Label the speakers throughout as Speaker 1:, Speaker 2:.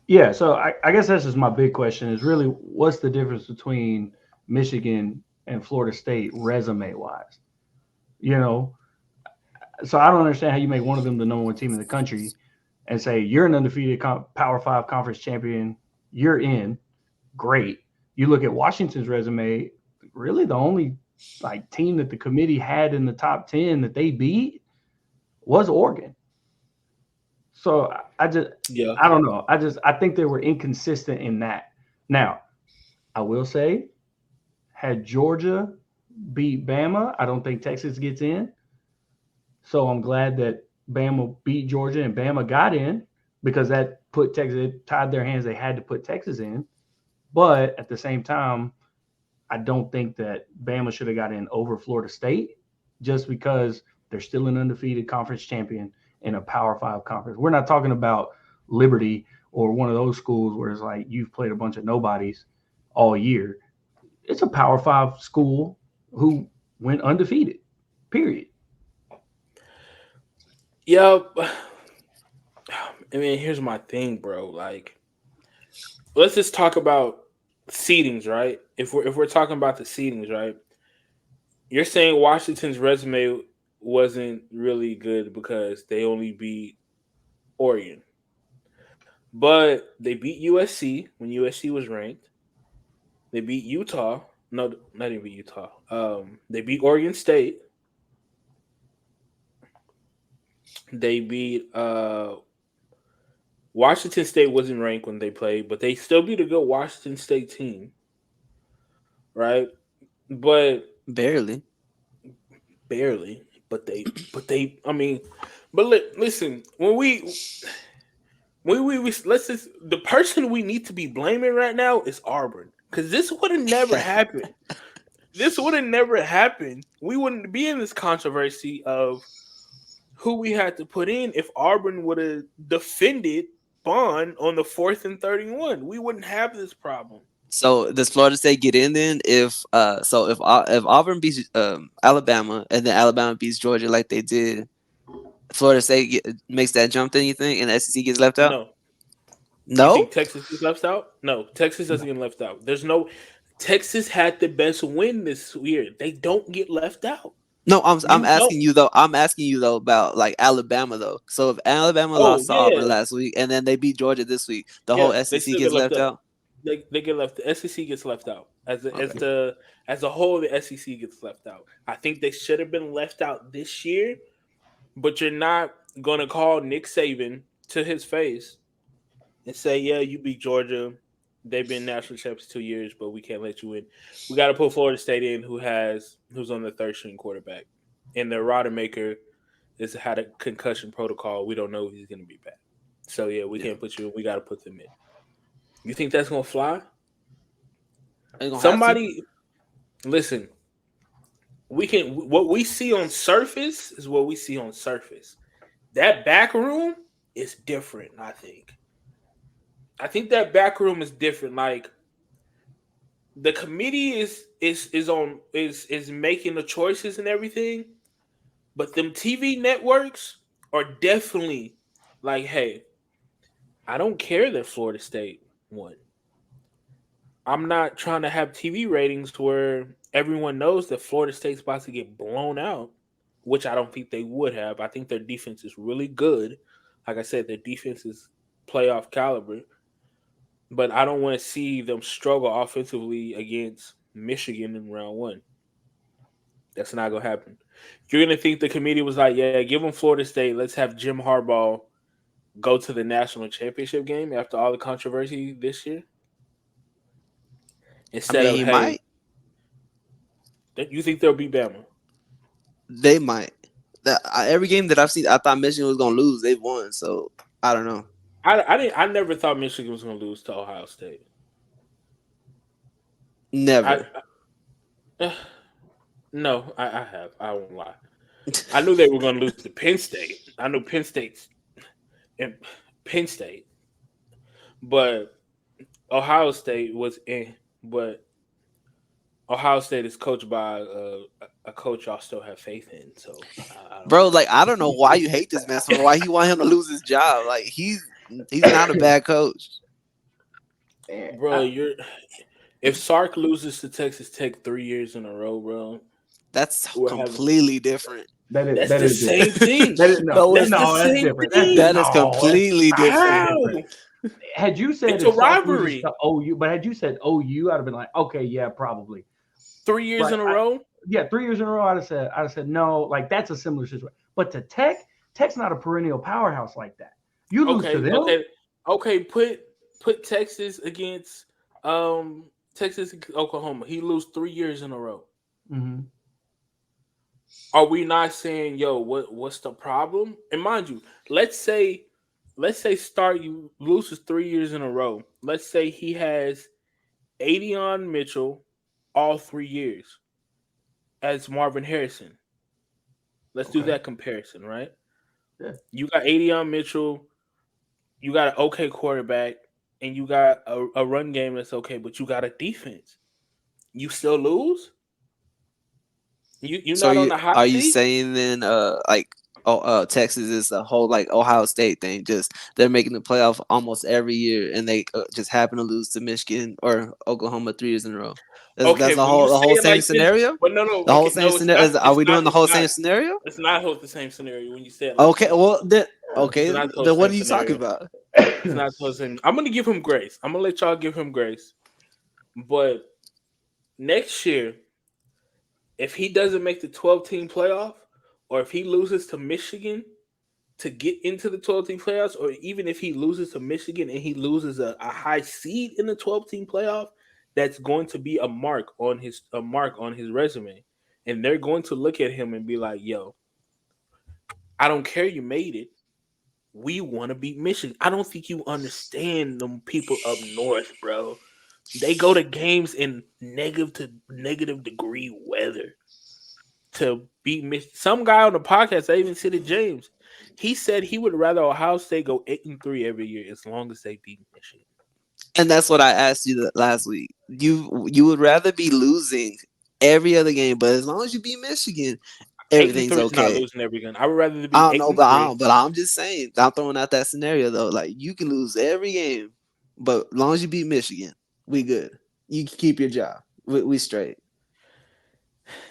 Speaker 1: Yeah, so I guess that's just my big question is really what's the difference between Michigan and Florida State resume wise? You know, so I don't understand how you make one of them the number one team in the country and say you're an undefeated Power Five conference champion. You're in, great. You look at Washington's resume, really the only like team that the committee had in the top 10 that they beat was Oregon. So I just
Speaker 2: Yeah.
Speaker 1: I don't know. I think they were inconsistent in that. Now, I will say, had Georgia beat Bama, I don't think Texas gets in. So I'm glad that Bama beat Georgia and Bama got in because that put Texas, it tied their hands. They had to put Texas in. But at the same time, I don't think that Bama should have got in over Florida State just because they're still an undefeated conference champion in a Power Five conference. We're not talking about Liberty or one of those schools where it's like you've played a bunch of nobodies all year. It's a Power Five school who went undefeated, period.
Speaker 2: Yeah. I mean, here's my thing, bro. Like, let's just talk about seedings, right? If we're talking about the seedings, right? You're saying Washington's resume wasn't really good because they only beat Oregon, but they beat USC when USC was ranked. They beat Utah. No, not even Utah. They beat Oregon State. They beat Washington State wasn't ranked when they played, but they still beat a good Washington State team, right? But
Speaker 3: Barely.
Speaker 2: barely. But they. I mean, but listen, when we let's just the person we need to be blaming right now is Auburn because this would have never happened. This would have never happened. We wouldn't be in this controversy of who we had to put in if Auburn would have defended Bond on the 4th and 31. We wouldn't have this problem.
Speaker 3: So does Florida State get in then if Auburn beats Alabama and then Alabama beats Georgia like they did, Florida State makes that jump, then you think, and the SEC gets left out?
Speaker 2: No. You
Speaker 3: No,
Speaker 2: think Texas gets left out? No, Texas doesn't get left out. There's no Texas had the best win this year. They don't get left out.
Speaker 3: no. I'm
Speaker 2: You don't.
Speaker 3: asking you though. I'm asking you though about like Alabama though. So if Alabama
Speaker 2: Oh
Speaker 3: lost to
Speaker 2: yeah,
Speaker 3: Auburn last week and then they beat Georgia this week, the whole
Speaker 2: yeah. They
Speaker 3: SEC
Speaker 2: still get
Speaker 3: gets
Speaker 2: left
Speaker 3: left
Speaker 2: out.
Speaker 3: out.
Speaker 2: They get left. The SEC gets left out
Speaker 3: Okay.
Speaker 2: as a whole. The SEC gets left out. I think they should have been left out this year, but you're not gonna call Nick Saban to his face and say, "Yeah, you beat Georgia. They've been national champions 2 years, but we can't let you in. We got to put Florida State in, who's on the third string quarterback, and their Rodemaker is had a concussion protocol. We don't know if he's going to be back. So yeah, we
Speaker 3: Yeah,
Speaker 2: can't put you in. We got to put them in. You think that's gonna fly?
Speaker 3: ain't gonna have to.
Speaker 2: Somebody listen. We can what we see on surface is what we see on surface. That back room is different. I think that back room is different. Like the committee is making the choices and everything, but them TV networks are definitely like, hey, I don't care that Florida State won. I'm not trying to have TV ratings where everyone knows that Florida State's about to get blown out, which I don't think they would have. I think their defense is really good. Like I said, their defense is playoff caliber, but I don't want to see them struggle offensively against Michigan in round one. That's not gonna happen. You're gonna think the committee was like, "Yeah, give them Florida State. Let's have Jim Harbaugh go to the national championship game after all the controversy this year."
Speaker 3: I
Speaker 2: Instead
Speaker 3: mean,
Speaker 2: of,
Speaker 3: he
Speaker 2: "Hey,
Speaker 3: might.
Speaker 2: you think they'll beat Bama?"
Speaker 3: They might. Every game that I've seen, I thought Michigan was gonna lose. They've won, so I don't know.
Speaker 2: I didn't. I never thought Michigan was gonna lose to Ohio State. I,
Speaker 3: Never.
Speaker 2: I no, I have. I won't lie. I knew they were gonna lose to Penn State. I knew in Penn State, but Ohio State was in. But Ohio State is coached by a coach y'all still have faith in. So I don't
Speaker 3: Bro,
Speaker 2: know.
Speaker 3: like I don't know why you hate this man so why he want him to lose his job. Like he's not a bad coach.
Speaker 2: Bro, if Sark loses to Texas Tech 3 years in a row, bro,
Speaker 3: That's
Speaker 2: we're having
Speaker 3: completely different.
Speaker 2: that's
Speaker 1: that
Speaker 2: the
Speaker 1: is
Speaker 2: same
Speaker 1: different.
Speaker 2: thing.
Speaker 1: That is
Speaker 3: No,
Speaker 2: That's the
Speaker 1: that's
Speaker 2: same
Speaker 1: different.
Speaker 2: thing.
Speaker 3: That is completely different.
Speaker 2: How?
Speaker 1: Had you said
Speaker 2: It's
Speaker 1: if
Speaker 2: a
Speaker 1: Sark loses
Speaker 2: rivalry.
Speaker 1: to OU, but had you said OU, I'd have been like, okay, yeah, probably.
Speaker 2: 3 years
Speaker 1: But
Speaker 2: in a row.
Speaker 1: 3 years in a row, I'd have said no. Like that's a similar situation. But to Tech's not a perennial powerhouse like that. You lose to them.
Speaker 2: Okay. Put Texas against Texas Oklahoma. He lose 3 years in a row.
Speaker 1: Mm-hmm.
Speaker 2: Are we not saying, yo, what's the problem? And mind you, let's say you loses 3 years in a row. Let's say he has Adion Mitchell all 3 years as Marvin Harrison. Let's do that comparison, right?
Speaker 1: Yeah.
Speaker 2: You got Adion Mitchell, you got an okay quarterback, and you got a run game that's okay, but you got a defense. You still lose? You're
Speaker 3: So
Speaker 2: not on the hot
Speaker 3: are you
Speaker 2: seat?
Speaker 3: saying then Texas is the whole like Ohio State thing? Just they're making the playoff almost every year, and they just happen to lose to Michigan or Oklahoma 3 years in a row. That's
Speaker 2: Okay, when you say
Speaker 3: the whole
Speaker 2: it
Speaker 3: same
Speaker 2: like this,
Speaker 3: scenario.
Speaker 2: but no,
Speaker 3: The whole
Speaker 2: okay,
Speaker 3: same
Speaker 2: no, it's
Speaker 3: scenario.
Speaker 2: not.
Speaker 3: Are we doing the
Speaker 2: It's
Speaker 3: whole
Speaker 2: not.
Speaker 3: same scenario?
Speaker 2: It's not the same scenario when you say it like
Speaker 3: Okay,
Speaker 2: this.
Speaker 3: well then,
Speaker 2: It's
Speaker 3: okay,
Speaker 2: not the
Speaker 3: then what
Speaker 2: same
Speaker 3: are you talking
Speaker 2: scenario.
Speaker 3: about?
Speaker 2: It's not the same. I'm gonna give him grace. I'm gonna let y'all give him grace. But next year, if he doesn't make the 12-team playoff, or if he loses to Michigan to get into the 12-team playoffs, or even if he loses to Michigan and he loses a high seed in the 12-team playoff, that's going to be a mark on his resume. And they're going to look at him and be like, yo, I don't care you made it. We want to beat Michigan. I don't think you understand them people up north, bro. They go to games in negative degree weather to beat Michigan. Some guy on the podcast, I even said it, James. He said he would rather Ohio State go 8-3 every year as long as they beat Michigan.
Speaker 3: And that's what I asked you last week. You would rather be losing every other game, but as long as you beat Michigan, everything's
Speaker 2: 8-3 is not
Speaker 3: okay.
Speaker 2: losing every game. I would rather be
Speaker 3: I don't
Speaker 2: 8
Speaker 3: know,
Speaker 2: and 3.
Speaker 3: but I'm just saying. I'm throwing out that scenario though. Like you can lose every game, but as long as you beat Michigan, we good. You can keep your job. We straight.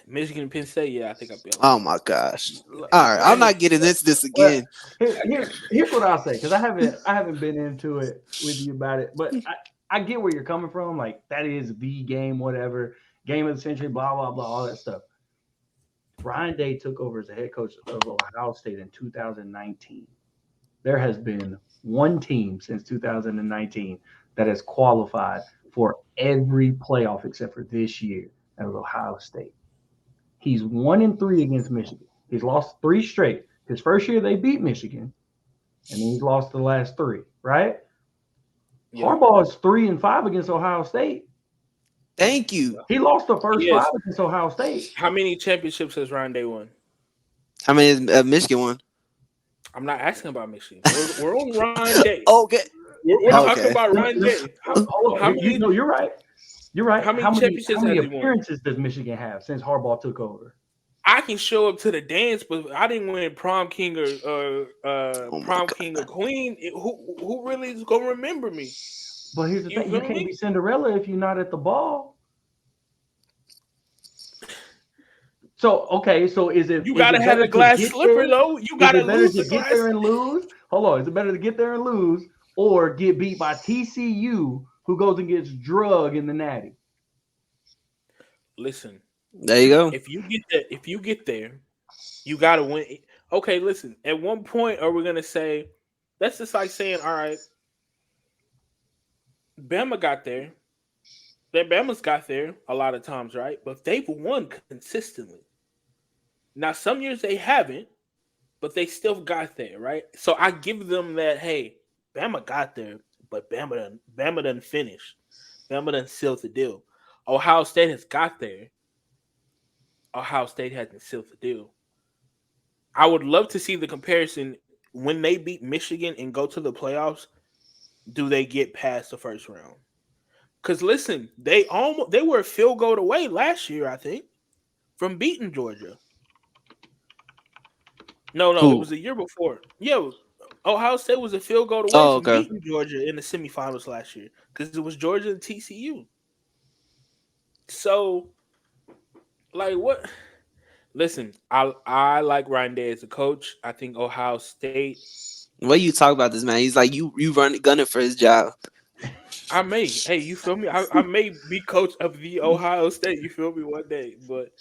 Speaker 2: Michigan and Penn State, yeah, I think I'll be
Speaker 3: Oh
Speaker 2: okay.
Speaker 3: my gosh! All right, I'm not getting into this
Speaker 1: Well,
Speaker 3: again.
Speaker 1: here's what I'll say because I haven't been into it with you about it, but I get where you're coming from. Like that is the game, whatever game of the century, blah blah blah, all that stuff. Ryan Day took over as the head coach of Ohio State in 2019. There has been one team since 2019 that has qualified for every playoff except for this year. That was Ohio State. He's 1-3 against Michigan. He's lost 3 straight. His first year they beat Michigan, and then he's lost the last 3. Right? Yeah. Harbaugh is 3-5 against Ohio State.
Speaker 3: Thank you.
Speaker 1: He lost the first 5 against Ohio State.
Speaker 2: How many championships has Ryan Day won?
Speaker 3: How many has Michigan won?
Speaker 2: I'm not asking about Michigan. We're on Ryan Day.
Speaker 3: Okay.
Speaker 2: We're talking about Ryan Day.
Speaker 1: How many? No, you're right. You're right.
Speaker 2: How many
Speaker 1: appearances does Michigan have since Harbaugh took over?
Speaker 2: I can show up to the dance, but I didn't win prom king or prom king or queen. Who really is gonna remember me?
Speaker 1: But here's the thing: you can't be Cinderella if you're not at the ball. So okay, so is it?
Speaker 2: You gotta have a glass slipper though. You gotta lose
Speaker 1: to get there and lose. Hold on, is it better to get there and lose or get beat by TCU, who goes and gets drugged in the Natty?
Speaker 2: Listen,
Speaker 3: there you go.
Speaker 2: If you get there, you gotta win. Okay, listen. At one point, are we gonna say that's just like saying, all right, Bama got there. Bama's got there a lot of times, right? But they've won consistently. Now, some years they haven't, but they still got there, right? So I give them that. Hey, Bama got there, but Bama done finished. Bama done sealed the deal. Ohio State has got there. Ohio State hasn't sealed the deal. I would love to see the comparison when they beat Michigan and go to the playoffs. Do they get past the first round? Because listen, they were a field goal away last year, I think, from beating Georgia. No, it was a year before. Yeah, Ohio State was a field goal away
Speaker 3: Oh,
Speaker 2: from
Speaker 3: okay.
Speaker 2: beating Georgia in the semifinals last year because it was Georgia and TCU. So, like, what? Listen, I like Ryan Day as a coach. I think Ohio State.
Speaker 3: What you talk about this man? He's like you run gunning for his job.
Speaker 2: I may, hey, you feel me? I may be coach of the Ohio State. You feel me? One day, but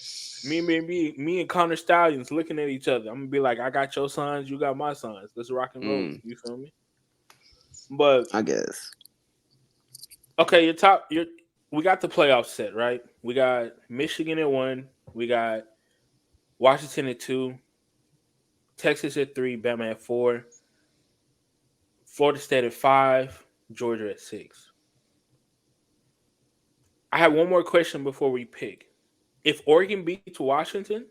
Speaker 2: me and Connor Stallions looking at each other. I'm gonna be like, I got your sons, you got my sons. Let's rock and roll. You feel me? But
Speaker 3: I guess.
Speaker 2: okay, we got the playoff set, right? We got Michigan at 1, we got Washington at 2, Texas at 3, Bama at 4, Florida State at 5, Georgia at 6. I have one more question before we pick. If Oregon beats Washington,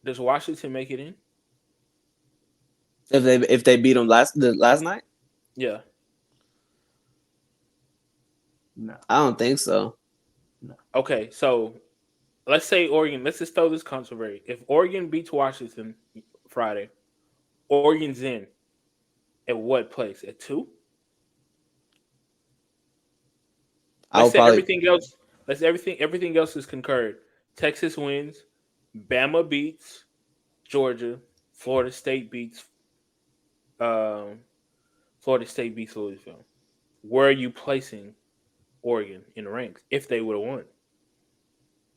Speaker 2: does Washington make it in?
Speaker 3: If they beat them last night,
Speaker 2: Yeah.
Speaker 1: No.
Speaker 3: I don't think so.
Speaker 1: No.
Speaker 2: Okay, so let's say Oregon. Let's just throw this controversy. If Oregon beats Washington Friday, Oregon's in. At what place? At 2? Let's say everything else. Everything else is concurred. Texas wins. Bama beats Georgia. Florida State beats. Um, Florida State beats Louisville. Where are you placing Oregon in the ranks if they would have won?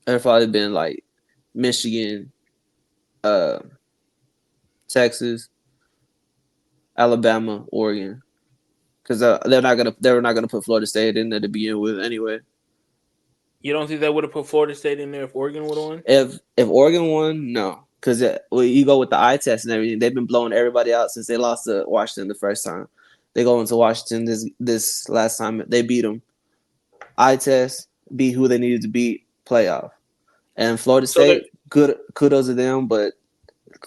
Speaker 3: It'd probably been like Michigan, Texas, Alabama, Oregon, because they were not gonna put Florida State in there to begin with anyway.
Speaker 2: You don't think they would have put Florida State in there if Oregon would have won?
Speaker 3: If Oregon won, no, because you go with the eye test and everything. They've been blowing everybody out since they lost to Washington the first time. They go into Washington this last time. They beat them. Eye test, beat who they needed to beat, playoff. And Florida State, good kudos to them, but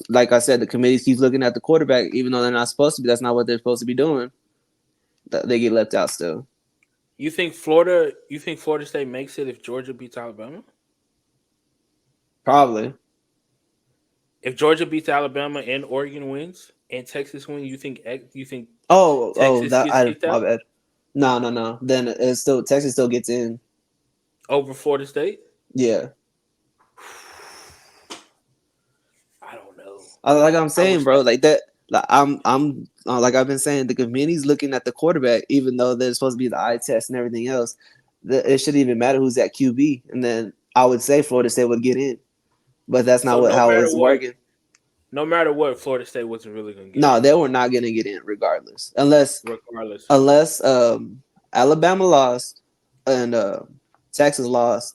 Speaker 3: like I said, the committee keeps looking at the quarterback, even though they're not supposed to be. That's not what they're supposed to be doing. They get left out still.
Speaker 2: You think Florida State makes it if Georgia beats Alabama?
Speaker 3: Probably.
Speaker 2: If Georgia beats Alabama and Oregon wins and Texas wins, you think Texas gets kicked
Speaker 3: my
Speaker 2: out?
Speaker 3: bad. No. Then it's still Texas still gets in
Speaker 2: over Florida State?
Speaker 3: Yeah.
Speaker 2: I don't know.
Speaker 3: Like I'm saying, bro, like that. Like I'm like I've been saying, the committee's looking at the quarterback, even though there's supposed to be the eye test and everything else. It shouldn't even matter who's at QB, and then I would say Florida State would get in, but that's not how it's working.
Speaker 2: No matter what, Florida State wasn't really going to get
Speaker 3: in. No,
Speaker 2: in.
Speaker 3: they were not going to get in regardless, unless Alabama lost and Texas lost.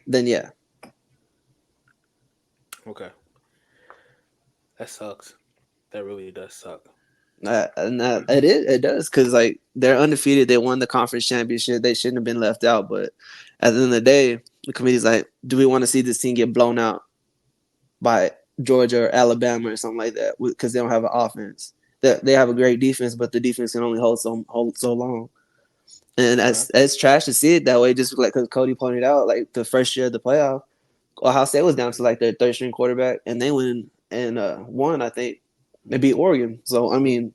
Speaker 3: Then yeah.
Speaker 2: Okay. That sucks. That really does suck.
Speaker 3: It does, because like they're undefeated. They won the conference championship. They shouldn't have been left out. But at the end of the day, the committee's like, do we want to see this team get blown out by Georgia or Alabama or something like that? Because they don't have an offense. They have a great defense, but the defense can only hold so long. And that's trash to see it that way. Just like because Cody pointed out, like the first year of the playoff, Ohio State was down to like their third string quarterback, and they went and won. I think they beat Oregon. So I mean,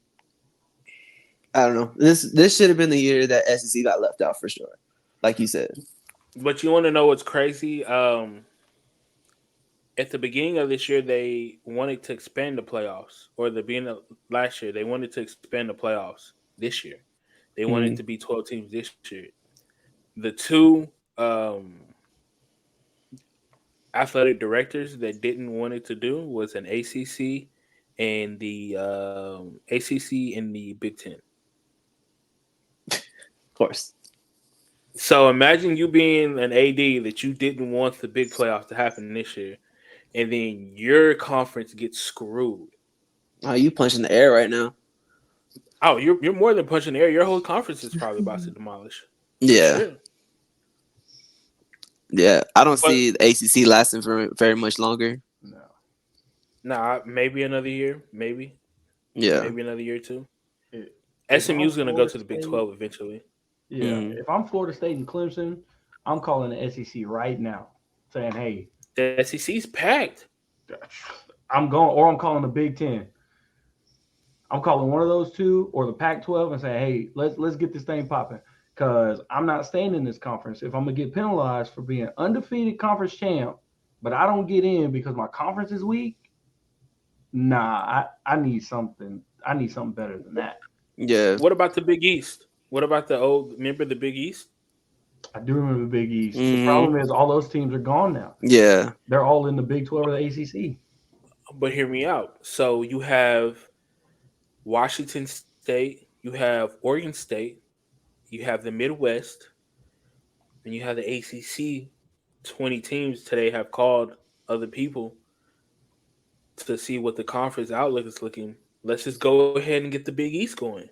Speaker 3: I don't know. This should have been the year that SEC got left out for sure, like you said.
Speaker 2: But you want to know what's crazy? At the beginning of this year, they wanted to expand the playoffs, or the beginning of last year, they wanted to expand the playoffs. This year, they wanted to be 12 teams this year. The two athletic directors that didn't want it to do was an ACC and the ACC and the Big Ten.
Speaker 3: Of course.
Speaker 2: So imagine you being an AD that you didn't want the big playoffs to happen this year, and then your conference gets screwed.
Speaker 3: Oh, you punching the air right now.
Speaker 2: Oh, you're more than punching the air. Your whole conference is probably about to demolish.
Speaker 3: Yeah.
Speaker 2: Sure.
Speaker 3: Yeah, I don't see the ACC lasting for very much longer.
Speaker 1: No.
Speaker 2: Nah, maybe another year. Maybe.
Speaker 3: Yeah.
Speaker 2: Maybe another year too. SMU's going to go to the Big 12 eventually.
Speaker 1: Yeah. If I'm Florida State and Clemson, I'm calling the SEC right now, saying, "Hey,
Speaker 2: the SEC's packed.
Speaker 1: I'm calling the Big Ten. I'm calling one of those two or the Pac-12 and say, hey, let's get this thing popping. Because I'm not staying in this conference. If I'm gonna get penalized for being undefeated conference champ, but I don't get in because my conference is weak, nah, I need something. I need something better than that.
Speaker 3: Yeah.
Speaker 2: What about the Big East? What about the old? Remember the Big East?
Speaker 1: I do remember the Big East. The
Speaker 3: Mm-hmm.
Speaker 1: problem is all those teams are gone now.
Speaker 3: Yeah.
Speaker 1: They're all in the Big 12 or the ACC.
Speaker 2: But hear me out. So you have Washington State, you have Oregon State, you have the Midwest, and you have the ACC. 20 teams today have called other people to see what the conference outlook is looking. Let's just go ahead and get the Big East going.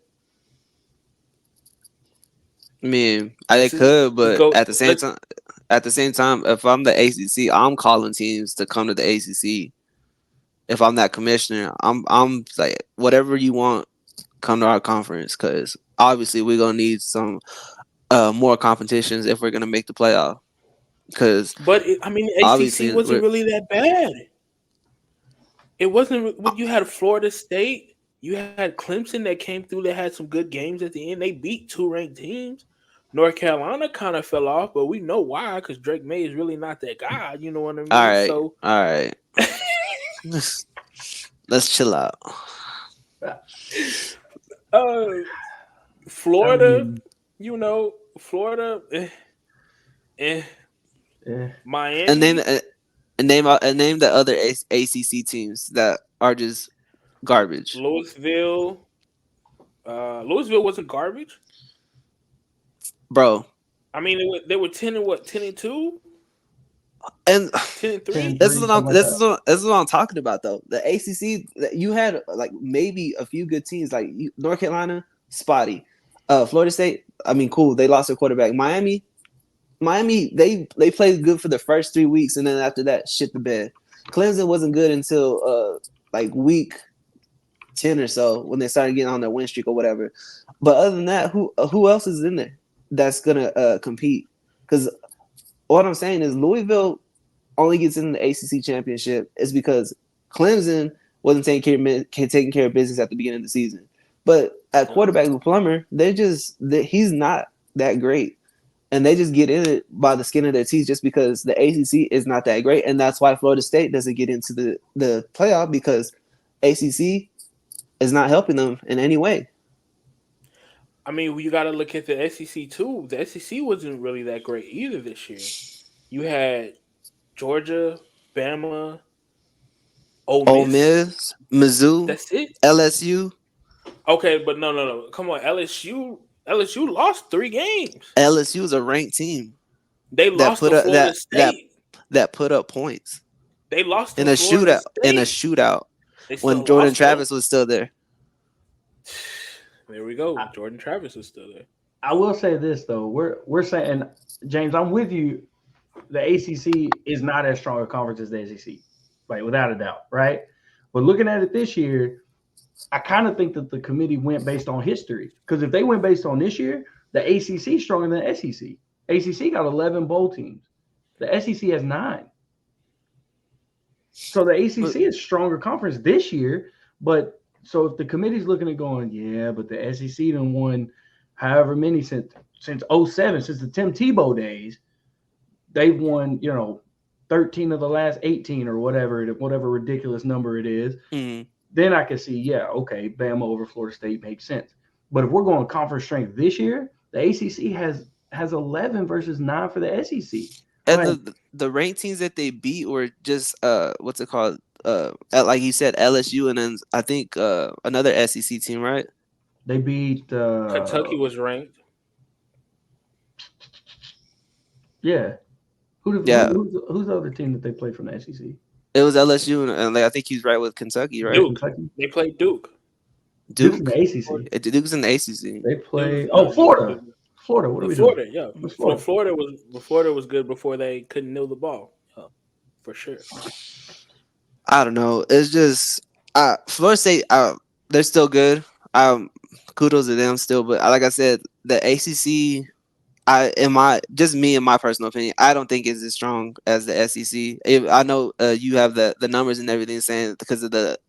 Speaker 3: I mean, I could, but at the same time, if I'm the ACC, I'm calling teams to come to the ACC. If I'm that commissioner, I'm like, whatever you want, come to our conference, because obviously we're gonna need some more competitions if we're gonna make the playoff. Because
Speaker 2: the ACC wasn't really that bad. It wasn't. You had Florida State, you had Clemson that came through. That had some good games at the end. They beat 2 ranked teams. North Carolina kind of fell off, but we know why, because Drake May is really not that guy. You know what I mean?
Speaker 3: All right. Let's chill out.
Speaker 2: Florida, Florida, Miami,
Speaker 3: and name the other ACC teams that are just garbage.
Speaker 2: Louisville wasn't garbage,
Speaker 3: bro.
Speaker 2: I mean, they were 10-2,
Speaker 3: and
Speaker 2: 10-3.
Speaker 3: This is what I'm talking about, though. The ACC, you had like maybe a few good teams, like North Carolina, spotty. Florida State, I mean, cool. They lost their quarterback. Miami, they played good for the first 3 weeks, and then after that, shit the bed. Clemson wasn't good until like week 10 or so when they started getting on their win streak or whatever. But other than that, who else is in there that's gonna compete? Because what I'm saying is Louisville only gets in the ACC championship is because Clemson wasn't taking care of business at the beginning of the season. But at quarterback with Plummer, he's not that great. And they just get in it by the skin of their teeth just because the ACC is not that great. And that's why Florida State doesn't get into the playoff, because ACC is not helping them in any way.
Speaker 2: I mean, you got to look at the SEC too. The SEC wasn't really that great either this year. You had Georgia, Bama, Ole
Speaker 3: Miss, Mizzou.
Speaker 2: That's it.
Speaker 3: LSU.
Speaker 2: Okay, but no. Come on, LSU lost 3 games.
Speaker 3: LSU is a ranked team.
Speaker 2: They lost to Florida State.
Speaker 3: That put up points.
Speaker 2: They lost
Speaker 3: in a shootout. In a shootout when Jordan Travis was still there.
Speaker 2: There we go. Jordan Travis was still there.
Speaker 1: I will say this though. We're saying, James, I'm with you. The ACC is not as strong a conference as the SEC, like without a doubt, right? But looking at it this year, I kind of think that the committee went based on history. Because if they went based on this year, the ACC is stronger than the SEC. ACC got 11 bowl teams. The SEC has 9. So the ACC is stronger conference this year. But so if the committee's looking at going, yeah, but the SEC done won however many since 07, since the Tim Tebow days, they've won, 13 of the last 18 or whatever ridiculous number it is.
Speaker 3: Mm-hmm.
Speaker 1: Then I can see, yeah, okay, Bama over Florida State makes sense. But if we're going conference strength this year, the ACC has 11 versus 9 for the SEC.
Speaker 3: And the ranked teams that they beat were just what's it called? Like you said, LSU, and then I think another SEC team, right?
Speaker 1: They beat
Speaker 2: Kentucky was ranked.
Speaker 1: Yeah. Who's the other team that they played from the SEC?
Speaker 3: It was LSU, and I think he's right with Kentucky, right?
Speaker 2: Duke.
Speaker 1: Kentucky?
Speaker 2: They played Duke.
Speaker 1: Duke's in the ACC.
Speaker 3: Duke's in the ACC.
Speaker 1: They play. Florida. Florida. What are we doing?
Speaker 2: Yeah. Florida was good before they couldn't nail the ball. For sure.
Speaker 3: I don't know. It's just Florida State. They're still good. Kudos to them still, but like I said, the ACC. In my personal opinion, I don't think it's as strong as the SEC. I know you have the numbers and everything saying because of the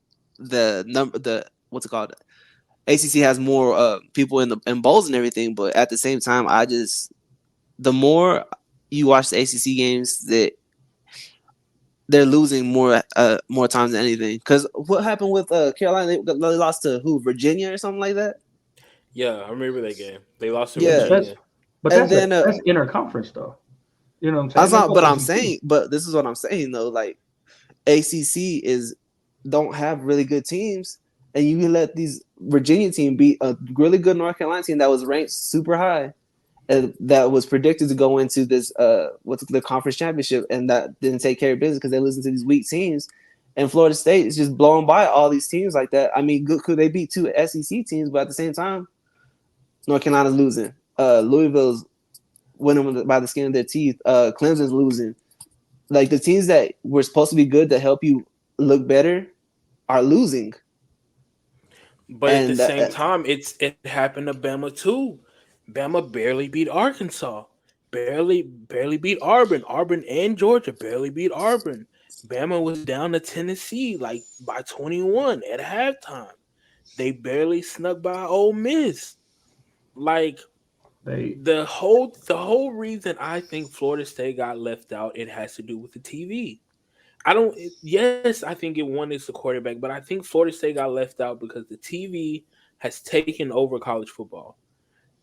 Speaker 3: what's it called? ACC has more people in bowls and everything, but at the same time, the more you watch the ACC games, that they're losing more times than anything. Because what happened with Carolina? They lost to who? Virginia or something like that.
Speaker 2: Yeah, I remember that game. They lost to
Speaker 3: Yeah,
Speaker 2: Virginia.
Speaker 3: and then
Speaker 1: that's interconference though. You know what I'm saying?
Speaker 3: that's
Speaker 1: That's
Speaker 3: not. But
Speaker 1: not
Speaker 3: I'm
Speaker 1: SEC.
Speaker 3: saying, but this is what I'm saying though. Like ACC don't have really good teams, and you let these Virginia team beat a really good North Carolina team that was ranked super high, and that was predicted to go into this what's the conference championship, and that didn't take care of business because they listened to these weak teams. And Florida State is just blowing by all these teams like that. I mean, could they beat two SEC teams, but at the same time, North Carolina's losing. Louisville's winning by the skin of their teeth. Clemson's losing. Like the teams that were supposed to be good to help you look better are losing.
Speaker 2: But at the
Speaker 3: And
Speaker 2: same time, it happened to Bama too. Bama barely beat Arkansas. Barely beat Auburn. Auburn and Georgia barely beat Auburn. Bama was down to Tennessee like by 21 at halftime. They barely snuck by Ole Miss. Like
Speaker 1: They
Speaker 2: the whole reason I think Florida State got left out, it has to do with the TV. I don't. Yes, I think one is the quarterback, but I think Florida State got left out because the TV has taken over college football.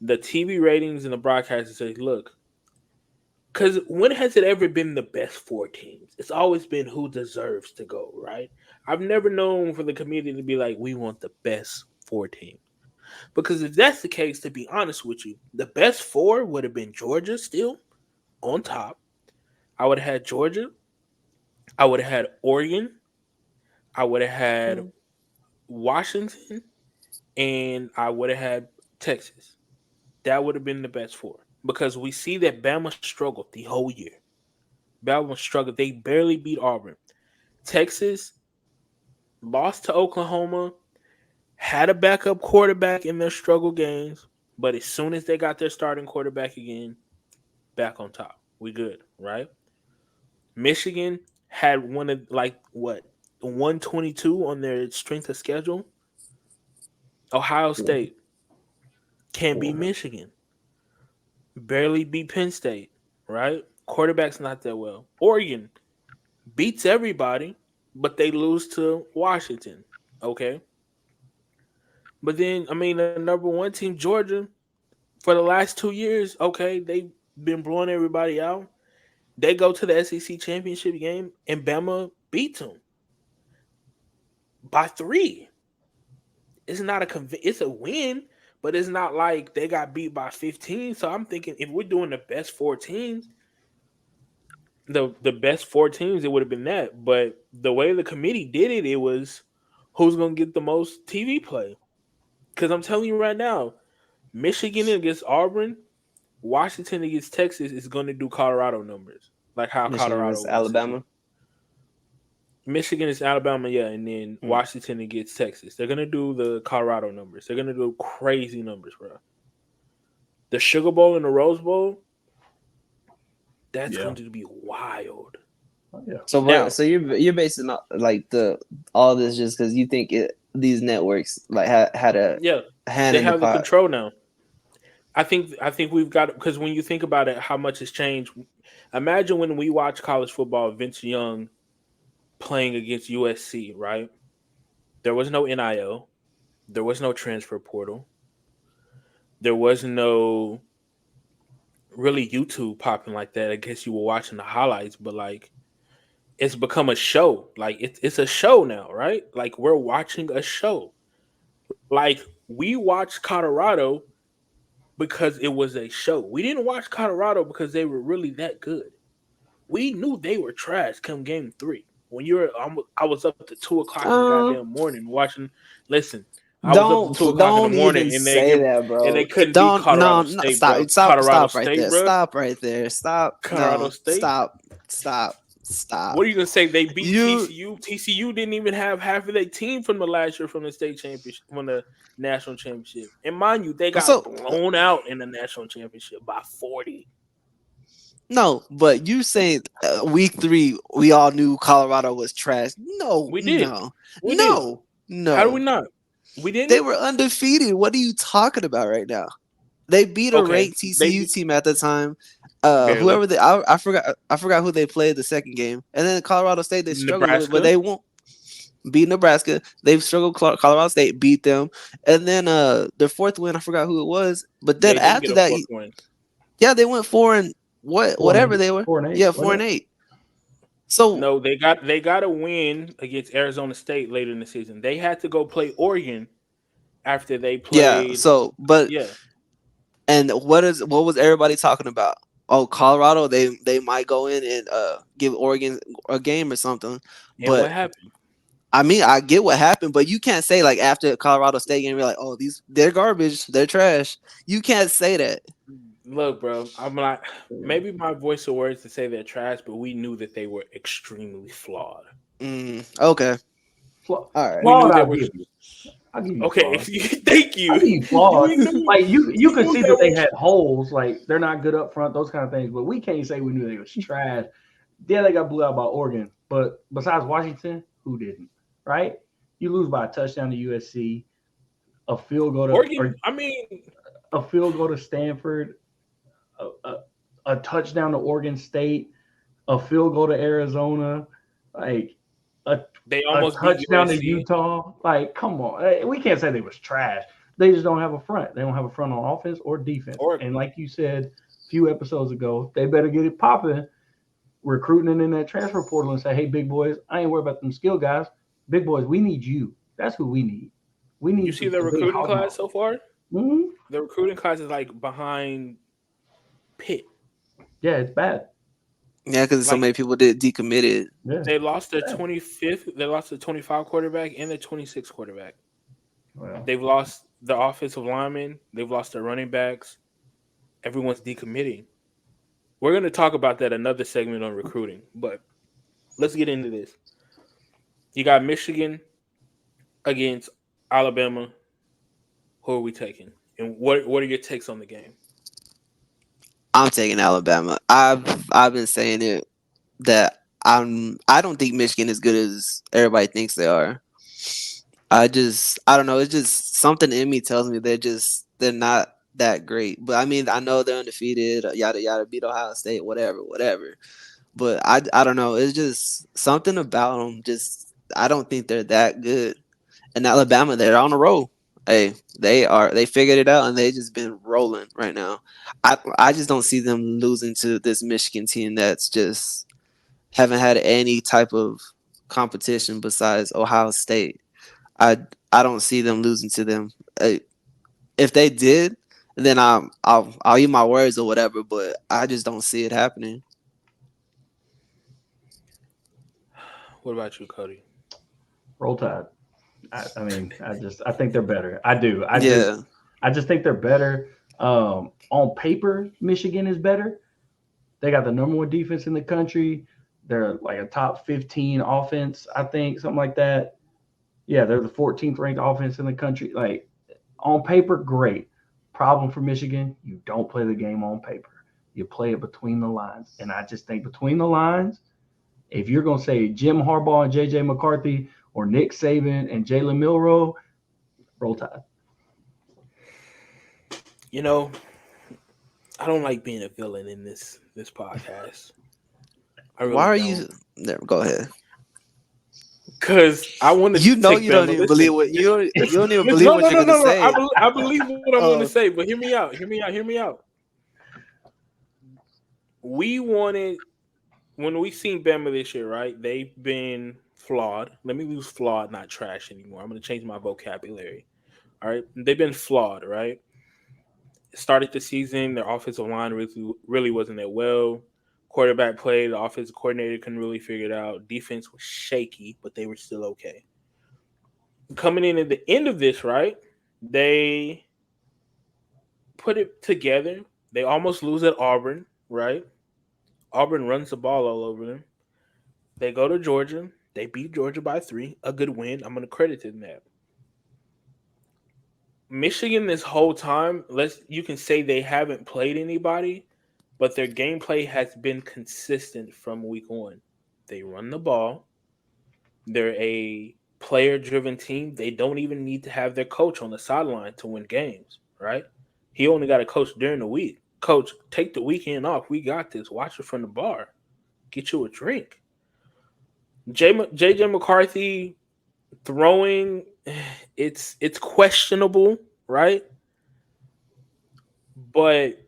Speaker 2: The TV ratings and the broadcasters say, "Look, because when has it ever been the best four teams? It's always been who deserves to go, right? I've never known for the community to be like, we want the best four teams. Because if that's the case, to be honest with you, the best four would have been Georgia still on top. I would have had Georgia. I would have had Oregon. I would have had Washington, and I would have had Texas. That would have been the best four because we see that Bama struggled the whole year. Bama struggled. They barely beat Auburn. Texas lost to Oklahoma, had a backup quarterback in their struggle games, but as soon as they got their starting quarterback again, back on top. We good, right? Michigan had one of like what 122 on their strength of schedule. Ohio State can't beat Michigan. Barely beat Penn State, right? Quarterback's not that well. Oregon beats everybody, but they lose to Washington. Okay. But then, I mean, the number one team, Georgia, for the last 2 years, okay, they've been blowing everybody out. They go to the SEC championship game, and Bama beats them by 3. It's not it's a win, but it's not like they got beat by 15. So I'm thinking if we're doing the best four teams, the best four teams, it would have been that. But the way the committee did it, it was who's going to get the most TV play. Because I'm telling you right now, Michigan against Auburn, Washington against Texas is going to do Colorado numbers, like how
Speaker 3: Michigan
Speaker 2: Colorado
Speaker 3: was
Speaker 2: was.
Speaker 3: Alabama.
Speaker 2: Michigan is Alabama, yeah, and then Washington against Texas. They're going to do the Colorado numbers. They're going to do crazy numbers, bro. The Sugar Bowl and the Rose Bowl, that's going to be wild.
Speaker 1: Yeah.
Speaker 3: So you're basing like all this just because you think these networks like had a hand
Speaker 2: they
Speaker 3: in
Speaker 2: have
Speaker 3: the
Speaker 2: the
Speaker 3: pot.
Speaker 2: control now. I think we've got, because when you think about it, how much has changed. Imagine when we watch college football, Vince Young playing against USC, right? There was no NIL, there was no transfer portal, there was no really YouTube popping like that. I guess you were watching the highlights, but like it's become a show. Like it's a show now, right? Like we're watching a show. Like we watched Colorado because it was a show. We didn't watch Colorado because they were really that good. We knew they were trash come game 3. When I was up to 2:00 in the goddamn morning watching. Listen, I was up to 2:00 in the
Speaker 3: Don't
Speaker 2: morning,
Speaker 3: even
Speaker 2: and
Speaker 3: say that, bro.
Speaker 2: and they couldn't beat
Speaker 3: Don't
Speaker 2: Colorado State, bro. Colorado
Speaker 3: stop right
Speaker 2: State,
Speaker 3: there.
Speaker 2: bro.
Speaker 3: Stop right there. Stop.
Speaker 2: Colorado
Speaker 3: No,
Speaker 2: State.
Speaker 3: stop.
Speaker 2: What are you gonna say? They beat
Speaker 3: You
Speaker 2: TCU. TCU didn't even have half of their team from the last year from the state championship, from the national championship. And mind you, they got blown out in the national championship by 40.
Speaker 3: No, but you saying week 3 we all knew Colorado was trash. No,
Speaker 2: We did.
Speaker 3: no,
Speaker 2: We
Speaker 3: no,
Speaker 2: did.
Speaker 3: no.
Speaker 2: How do we not? We didn't.
Speaker 3: They were undefeated. What are you talking about right now? They beat a ranked TCU team at the time. Whoever I forgot who they played the second game, and then Colorado State they struggled with, but they won't beat Nebraska. They've struggled. Colorado State beat them, and then their fourth win I forgot who it was, but then after that, they went 4 and whatever they were.
Speaker 1: 4-8,
Speaker 3: 4-8. So
Speaker 2: no, they got a win against Arizona State later in the season. They had to go play Oregon after they played.
Speaker 3: Yeah. So, but yeah. And what was everybody talking about? Oh, Colorado, they might go in and give Oregon a game or something.
Speaker 2: And what happened?
Speaker 3: I mean, I get what happened, but you can't say like after Colorado State game, you're like, oh, they're garbage, they're trash. You can't say that.
Speaker 2: Look, bro, I'm like, maybe my voice of words to say they're trash, but we knew that they were extremely flawed.
Speaker 3: Okay.
Speaker 1: All right.
Speaker 2: Flawed,
Speaker 1: I'll give you.
Speaker 2: Okay, thank you.
Speaker 1: I'll give you flawed. Like you could see that they had holes, like they're not good up front, those kind of things. But we can't say we knew they was trash. Yeah, they got blew out by Oregon, but besides Washington, who didn't? Right? You lose by a touchdown to USC, a field goal to
Speaker 2: Oregon.
Speaker 1: A field goal to Stanford, a touchdown to Oregon State, a field goal to Arizona, like
Speaker 2: they almost
Speaker 1: a touchdown to Utah. Like, come on, we can't say they was trash. They just don't have a front. They don't have a front on offense or defense. And like you said a few episodes ago, they better get it popping, recruiting in that transfer portal and say, hey, big boys, I ain't worried about them skill guys. Big boys, we need you. That's who we need. We need.
Speaker 2: You see the recruiting class so far?
Speaker 1: Mm-hmm.
Speaker 2: The recruiting class is like behind Pitt.
Speaker 1: Yeah, it's bad.
Speaker 3: Yeah, because so many people decommitted.
Speaker 1: Yeah.
Speaker 2: They lost their 25th. They lost the 25 quarterback and the 26 quarterback.
Speaker 1: Wow.
Speaker 2: They've lost the offensive linemen. They've lost their running backs. Everyone's decommitting. We're going to talk about that another segment on recruiting, but let's get into this. You got Michigan against Alabama. Who are we taking? And what are your takes on the game?
Speaker 3: I'm taking Alabama. I've been saying it that I don't think Michigan is good as everybody thinks they are. I don't know. It's just something in me tells me they're not that great. But I mean, I know they're undefeated, yada yada, beat Ohio State, whatever. But I don't know. It's just something about them. I don't think they're that good. And Alabama, they're on a roll. Hey, they figured it out and they just been rolling right now. I just don't see them losing to this Michigan team that's just haven't had any type of competition besides Ohio State. I don't see them losing to them. If they did, then I'll eat my words or whatever, but I just don't see it happening.
Speaker 2: What about you, Cody?
Speaker 1: Roll Tide. I think they're better. I do. I just think they're better. On paper, Michigan is better. They got the number one defense in the country. They're like a top 15 offense, I think, something like that. Yeah, they're the 14th ranked offense in the country. Like, on paper, great. Problem for Michigan, you don't play the game on paper. You play it between the lines. And I just think between the lines, if you're going to say Jim Harbaugh and J.J. McCarthy or Nick Saban and Jalen Milroe, Roll Tide.
Speaker 2: You know, I don't like being a villain in this podcast.
Speaker 3: Why are you there? Go ahead.
Speaker 2: Because I want to.
Speaker 3: You don't even believe what you don't even believe what you're going to say.
Speaker 2: I believe what I'm going to say, but hear me out. We wanted, when we seen Bama this year, right? They've been flawed. Let me use flawed, not trash anymore. I'm going to change my vocabulary. All right, they've been flawed, right? Started the season, their offensive line really wasn't that well. Quarterback play, the offensive coordinator couldn't really figure it out. Defense was shaky, but they were still okay. Coming in at the end of this, right, they put it together. They almost lose at Auburn, right? Auburn runs the ball all over them. They go to Georgia. They beat Georgia by 3. A good win. I'm going to credit them that. Michigan this whole time, you can say they haven't played anybody, but their gameplay has been consistent from week 1. They run the ball. They're a player-driven team, they don't even need to have their coach on the sideline to win games, right? He only got a coach during the week. Coach, take the weekend off. We got this. Watch it from the bar. Get you a drink. JJ McCarthy throwing, it's questionable, right? But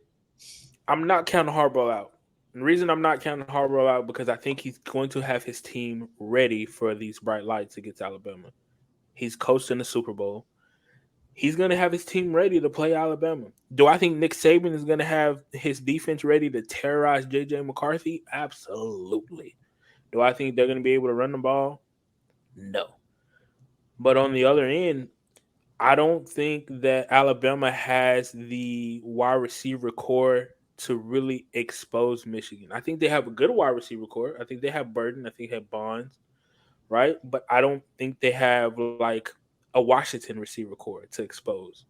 Speaker 2: I'm not counting Harbaugh out. And the reason I'm not counting Harbaugh out because I think he's going to have his team ready for these bright lights against Alabama. He's coached in the Super Bowl. He's going to have his team ready to play Alabama. Do I think Nick Saban is going to have his defense ready to terrorize J.J. McCarthy? Absolutely. Do I think they're going to be able to run the ball? No. But on the other end, I don't think that Alabama has the wide receiver core to really expose Michigan. I think they have a good wide receiver core. I think they have Burden. I think they have Bonds, right? But I don't think they have like a Washington receiver core to expose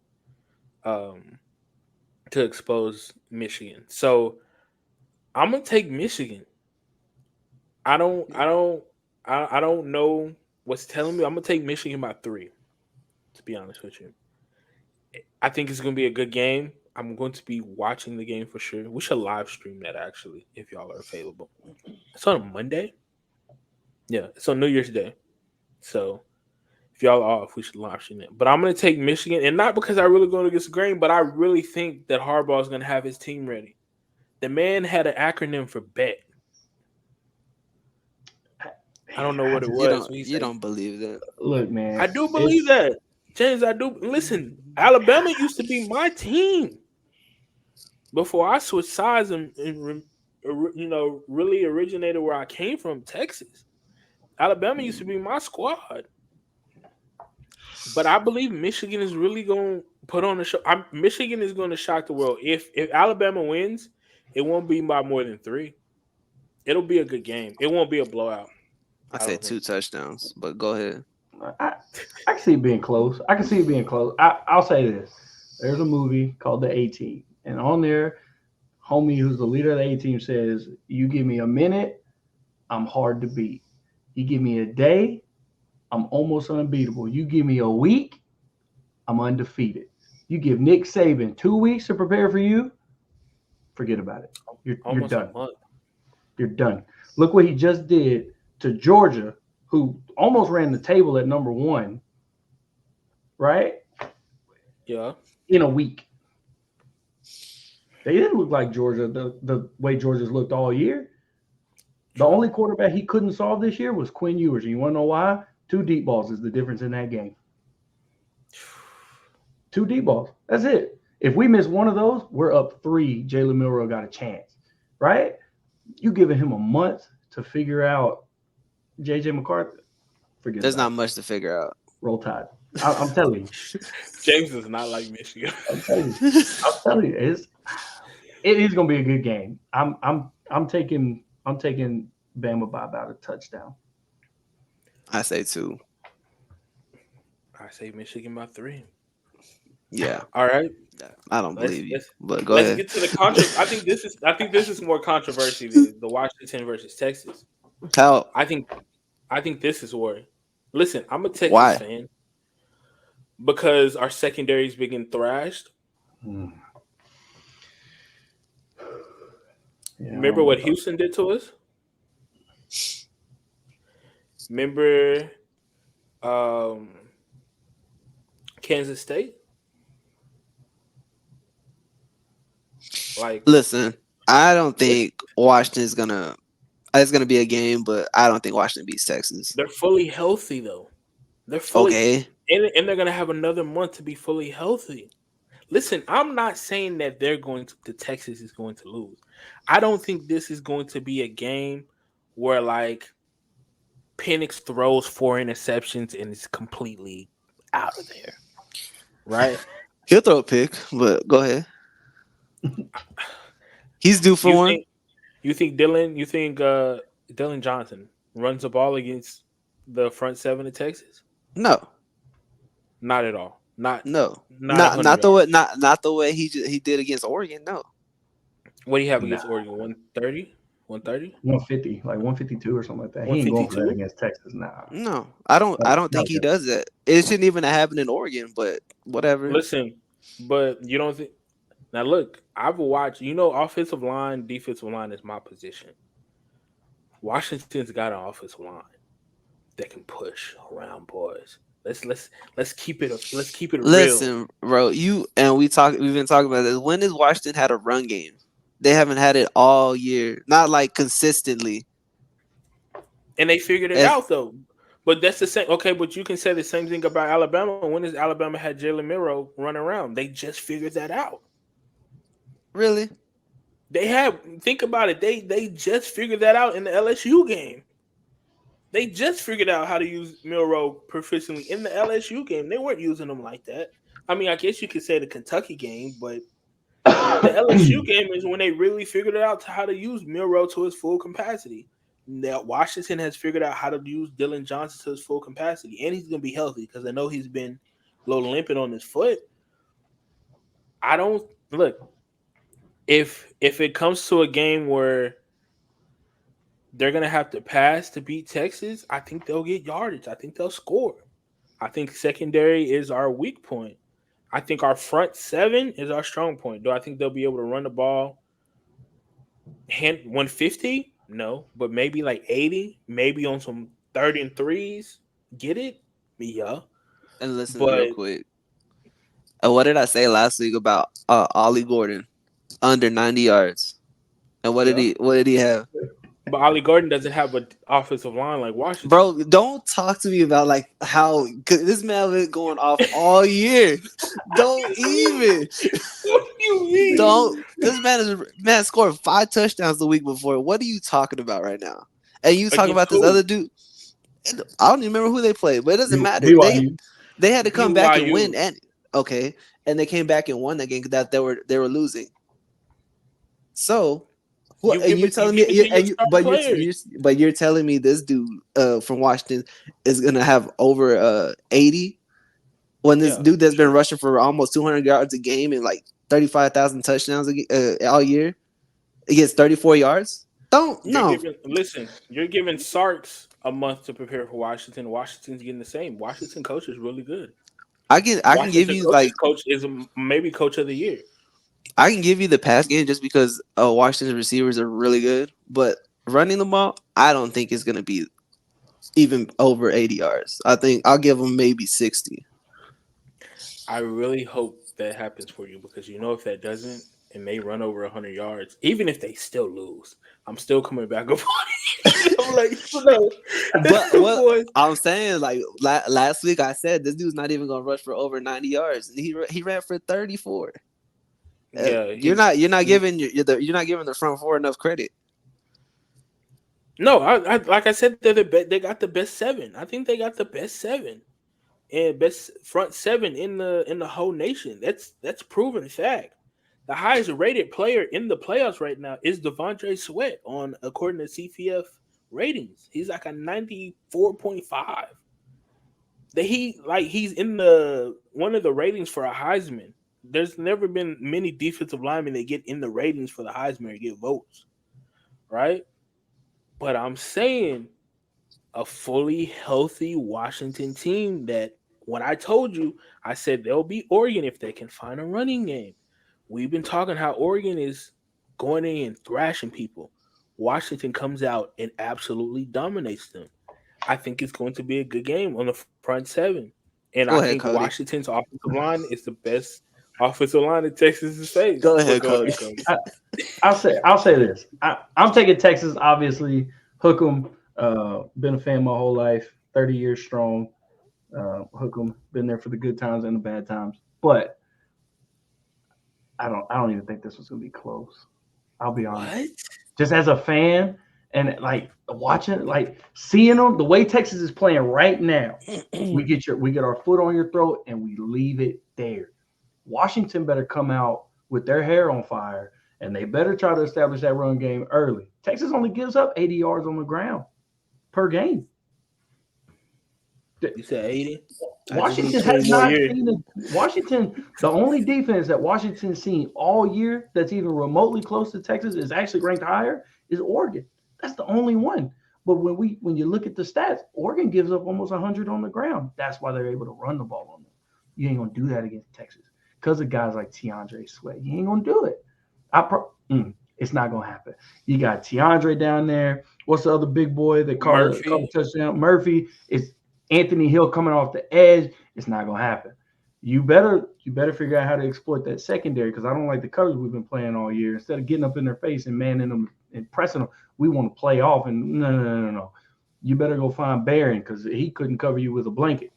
Speaker 2: Michigan. So I'm gonna take Michigan. I don't know what's telling me. I'm gonna take Michigan by 3. To be honest with you, I think it's gonna be a good game. I'm going to be watching the game for sure. We should live stream that actually if y'all are available. It's on a Monday. Yeah, it's on New Year's Day. So if y'all are off, we should live stream it. But I'm going to take Michigan, and not because I really go against the grain, but I really think that Harbaugh is going to have his team ready. The man had an acronym for bet. I don't know what it was.
Speaker 3: You don't believe that.
Speaker 1: Look, man.
Speaker 2: I do believe that. James, I do. Listen, Alabama used to be my team before I switched sides and really originated where I came from, Texas. Alabama used to be my squad. But I believe Michigan is really going to put on a show. Michigan is going to shock the world. If Alabama wins, it won't be by more than 3. It'll be a good game. It won't be a blowout.
Speaker 3: I say 2 touchdowns, but go ahead.
Speaker 1: I can see it being close. I'll say this. There's a movie called The A-Team. And on there, homie who's the leader of the A-Team says, you give me a minute, I'm hard to beat. You give me a day, I'm almost unbeatable. You give me a week, I'm undefeated. You give Nick Saban 2 weeks to prepare for you, forget about it. You're done. You're done. Look what he just did to Georgia, who almost ran the table at number 1, right?
Speaker 2: Yeah.
Speaker 1: In a week. They didn't look like Georgia the way Georgia's looked all year. The only quarterback he couldn't solve this year was Quinn Ewers. And you want to know why? 2 deep balls is the difference in that game. 2 deep balls. That's it. If we miss one of those, we're up 3. Jalen Milroe got a chance, right? You giving him a month to figure out J.J. McCarthy. Forget
Speaker 3: There's
Speaker 1: about
Speaker 3: not much to figure out.
Speaker 1: Roll Tide. I'm telling you.
Speaker 2: James does not like Michigan.
Speaker 1: I'm telling you. It is going to be a good game. I'm taking Bama by about a touchdown.
Speaker 3: I say 2.
Speaker 2: I say Michigan by 3.
Speaker 3: Yeah.
Speaker 2: All right.
Speaker 3: I don't believe you. But go ahead.
Speaker 2: Let's get to the controversy. I think this is more controversy than the Washington versus Texas.
Speaker 3: How?
Speaker 2: I think this is where. Listen, I'm a Texas fan because our secondary's been getting thrashed.
Speaker 1: Yeah,
Speaker 2: Remember what Houston did to us? Remember Kansas State?
Speaker 3: Listen, I don't think Washington's gonna. It's gonna be a game, but I don't think Washington beats Texas.
Speaker 2: They're fully healthy though. They're fully
Speaker 3: okay,
Speaker 2: and they're gonna have another month to be fully healthy. Listen, I'm not saying that the Texas is going to lose. I don't think this is going to be a game where like Penix throws 4 interceptions and is completely out of there. Right?
Speaker 3: He'll throw a pick, but go ahead. He's due for one.
Speaker 2: You think Dylan Johnson runs the ball against the front 7 of Texas?
Speaker 3: No.
Speaker 2: Not at all. Not
Speaker 3: the way he did against Oregon. No.
Speaker 2: What do you have against Oregon? 130? 130?
Speaker 1: 150, like 152 or something like that. He ain't going for that
Speaker 2: 152?
Speaker 1: against Texas. Nah.
Speaker 3: No, I don't. I don't think
Speaker 1: Not
Speaker 3: he
Speaker 1: good.
Speaker 3: does that. It shouldn't even have happened in Oregon, but whatever.
Speaker 2: Listen, but you don't think now look, I've watched, offensive line, defensive line is my position. Washington's got an offensive line that can push around boys. Let's keep it real.
Speaker 3: Listen, bro, we've been talking about this. When has Washington had a run game? They haven't had it all year. Not like consistently.
Speaker 2: And they figured it out though. But that's the same. Okay, but you can say the same thing about Alabama. When has Alabama had Jalen Milroe run around? They just figured that out.
Speaker 3: Really?
Speaker 2: Think about it. They just figured that out in the LSU game. They just figured out how to use Milroe proficiently in the LSU game. They weren't using him like that. I mean, I guess you could say the Kentucky game, but the LSU game is when they really figured it out to how to use Milroe to his full capacity. That Washington has figured out how to use Dylan Johnson to his full capacity, and he's going to be healthy because I know he's been a little limping on his foot. I don't look if it comes to a game where they're going to have to pass to beat Texas, I think they'll get yardage. I think they'll score. I think secondary is our weak point. I think our front seven is our strong point. Do I think they'll be able to run the ball 150? No, but maybe like 80, maybe on some 30 and threes. Get it? Yeah.
Speaker 3: And listen real quick. What did I say last week about Ollie Gordon? Under 90 yards. And what did he have?
Speaker 2: But Ollie Gordon doesn't have an offensive line like Washington.
Speaker 3: Bro, don't talk to me about like how this man been going off all year. Don't even.
Speaker 2: What do you mean?
Speaker 3: Don't. This man scored 5 touchdowns the week before. What are you talking about right now? And you talking about this other dude? I don't even remember who they played, but it doesn't matter. They had to come back and win. And they came back and won that game that they were losing. So. Well, you're telling me this dude from Washington is gonna have over 80 when this dude that's been rushing for almost 200 yards a game and like 35,000 touchdowns all year, he gets 34 yards. You're
Speaker 2: giving Sarks a month to prepare for Washington. Washington's getting the same. Washington coach is really good.
Speaker 3: I can give you like
Speaker 2: coach is maybe coach of the year.
Speaker 3: I can give you the pass game just because Washington's receivers are really good, but running the ball, I don't think it's going to be even over 80 yards. I think I'll give them maybe 60.
Speaker 2: I really hope that happens for you because if that doesn't and they run over 100 yards, even if they still lose, I'm still coming back up on it. I'm like,
Speaker 3: but what I'm saying, like last week I said this dude's not even going to rush for over 90 yards. And he ran for 34. Yeah, you're not giving the front four enough credit.
Speaker 2: No, I like I said, they got the best 7. I think they got the best 7 and best front 7 in the whole nation. That's proven fact. The highest rated player in the playoffs right now is Devondre Sweat according to CPF ratings. He's like a 94.5. He's in one of the ratings for a Heisman. There's never been many defensive linemen that get in the ratings for the Heisman or get votes, right? But I'm saying a fully healthy Washington team that when I told you, I said they'll beat Oregon if they can find a running game. We've been talking how Oregon is going in and thrashing people. Washington comes out and absolutely dominates them. I think it's going to be a good game on the front 7. And I think Cody. Washington's offensive line is the best offensive line in Texas is faced.
Speaker 3: Go ahead, Cody.
Speaker 1: I'll say this. I'm taking Texas, obviously. Hook 'em. Been a fan my whole life. 30 years strong. Hook 'em. Been there for the good times and the bad times. But I don't even think this was gonna be close. I'll be honest.
Speaker 2: What?
Speaker 1: Just as a fan and like watching, like seeing them the way Texas is playing right now, we get our foot on your throat and we leave it there. Washington better come out with their hair on fire, and they better try to establish that run game early. Texas only gives up 80 yards on the ground per game.
Speaker 2: You said 80?
Speaker 1: Washington has not seen Washington. The only defense that Washington's seen all year that's even remotely close to Texas is actually ranked higher is Oregon. That's the only one. But when you look at the stats, Oregon gives up almost 100 on the ground. That's why they're able to run the ball on them. You ain't gonna do that against Texas because of guys like Tiandre Sweat. You ain't gonna do it. It's not gonna happen. You got Tiandre down there. What's the other big boy that caught a touchdown? Murphy. It's Anthony Hill coming off the edge. It's not gonna happen. You better figure out how to exploit that secondary because I don't like the coverage we've been playing all year. Instead of getting up in their face and manning them and pressing them, we want to play off. And no. You better go find Barron because he couldn't cover you with a blanket.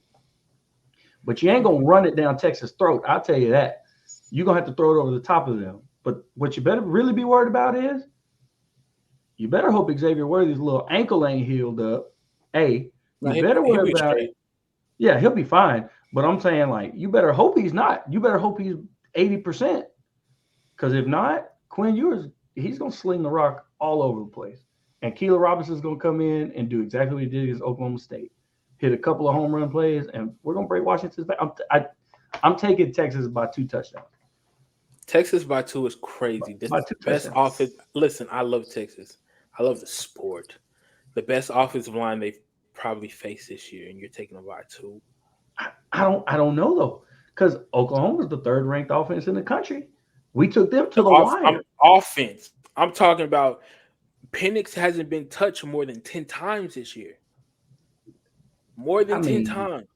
Speaker 1: But you ain't gonna run it down Texas' throat. I'll tell you that. You're gonna have to throw it over the top of them. But what you better really be worried about is you better hope Xavier Worthy's little ankle ain't healed up. You better worry about it. Yeah, he'll be fine. But I'm saying, like, you better hope he's not. You better hope he's 80%. Because if not, Quinn Ewers, he's going to sling the rock all over the place. And Keelan Robinson's going to come in and do exactly what he did against Oklahoma State. Hit a couple of home run plays, and we're going to break Washington's back. I'm taking Texas by 2 touchdowns.
Speaker 2: Texas by 2 is crazy. This is the best offense. Listen, I love Texas. I love the sport. The best offensive line they've probably faced this year, and you're taking them by 2.
Speaker 1: I don't know though, because Oklahoma's the 3rd ranked offense in the country. We took them to the wire.
Speaker 2: Offense. I'm talking about Penix hasn't been touched more than 10 times this year. More than 10 times.